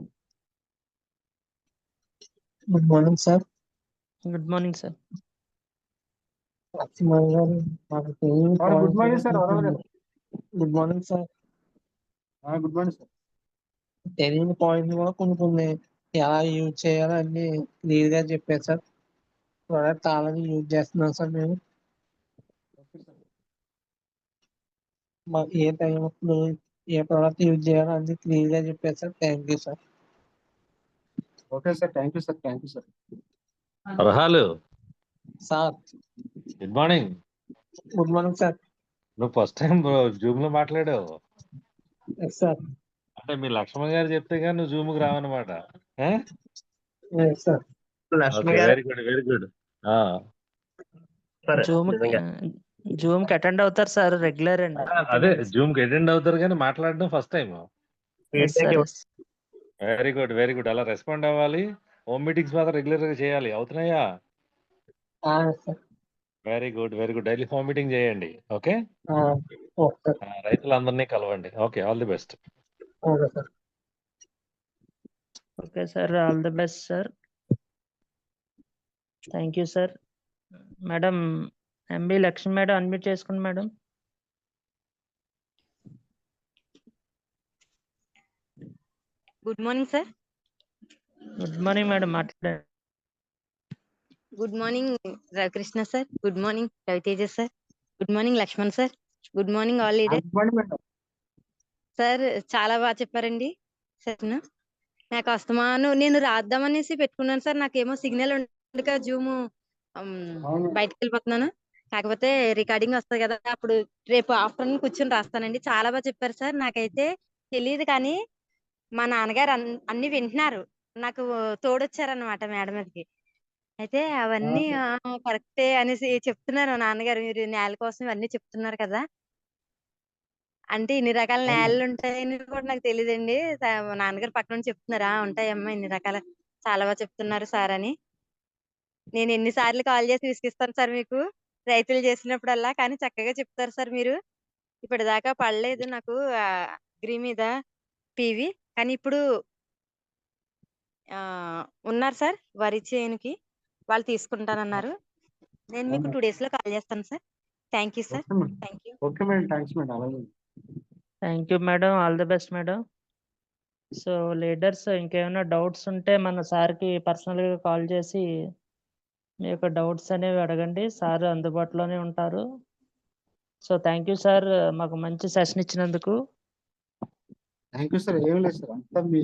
Good morning sir. Good morning sir. Good morning sir. Good morning sir. Good morning sir. తెలియని point కూడా కొన్ని ఎలా use చేయాలో అన్ని clear గా చెప్పారు sir. Product already use చేస్తున్నాం సార్ మేము. ఏ టైం అప్పుడు ఏ ప్రోడక్ట్ యూజ్ చేయాలో అన్ని క్లియర్ గా చెప్పారు sir. Thank you sir. Okay sir, thank you sir, thank you sir. Rahalu sir good morning. Good morning sir. నువ్వు ఫస్ట్ టైం జూమ్ లో మాట్లాడావు. Yes sir. అంటే మీ లక్ష్మణ్ గారు చెప్తే కానీ నువ్వు జూమ్ కి రావన్నమాట. Yes sir. Lakshmi garu very good very good. Super zoom నిజంగా. జూమ్ కి అటెండ్ అవుతారు సార్, రెగ్యులర్ అండి. అదే జూమ్ కి అటెండ్ అవుతారు కానీ మాట్లాడడం first time. Yes sir, yes. Very good very good. అలా రెస్పాండ్ అవ్వాలి. హోమ్ మీటింగ్స్ మాత్రం రెగ్యులర్ గా చేయాలి. అవుతున్నాయా? Sir. Very good very good. Daily home meeting చేయండి. ఓకే. ఓకే రైతులందరినీ కలవండి. Okay, all the best. Okay sir. Okay sir, all the best sir. Thank you sir. Madam MB Lakshmi madam unmute చేసుకోండి madam. Good morning sir. Good morning madam, మాట్లాడండి. Good morning Ravikrishna sir. Good morning Raviteja sir. Good morning Lakshman sir. Good morning all leader sir. చాలా బాగా చెప్పారండి sir. నాకు అస్తమాను నేను రాద్దామనేసి పెట్టుకున్నాను sir. నాకేమో సిగ్నల్ ఉండక జూమ్ బయటకు వెళ్ళిపోతున్నాను. కాకపోతే రికార్డింగ్ వస్తుంది కదా, అప్పుడు రేపు ఆఫ్టర్నూన్ కూర్చొని రాస్తానండి. చాలా బాగా చెప్పారు సార్. నాకైతే తెలియదు కానీ మా నాన్నగారు అన్ని వింటున్నారు. నాకు తోడొచ్చారనమాట మేడం మీదకి. అయితే అవన్నీ కరెక్టే అనేసి చెప్తున్నారు నాన్నగారు. మీరు నేల కోసం ఇవన్నీ చెప్తున్నారు కదా, అంటే ఇన్ని రకాల నేలలు ఉంటాయని కూడా నాకు తెలియదండి. మా నాన్నగారు పక్కన నుండి చెప్తున్నారా, ఉంటాయమ్మా ఇన్ని రకాల, చాలా బాగా చెప్తున్నారు సార్ అని. నేను ఎన్నిసార్లు కాల్ చేసి విసిగిస్తాను సార్ మీకు రైతులు చేసినప్పుడల్లా, కానీ చక్కగా చెప్తారు సార్ మీరు. ఇప్పటిదాకా పడలేదు నాకు అగ్రి మీద పీవి, కానీ ఇప్పుడు ఉన్నారు సార్ వరి చేనుకి, వాళ్ళు తీసుకుంటానన్నారు. నేను మీకు 2 days లో కాల్ చేస్తాను sir. Thank you sir. Thank you. Okay madam, thanks madam. అలాగే thank you madam, all the best madam. So leaders ఇంకేమైనా డౌట్స్ ఉంటే మన సార్కి పర్సనల్గా కాల్ చేసి మీ యొక్క డౌట్స్ అనేవి అడగండి. సార్ అందుబాటులోనే ఉంటారు. సో థ్యాంక్ యూ సార్, మాకు మంచి సెషన్ ఇచ్చినందుకు. Thank you sir. ఏం లేదు సార్, అంతా మీ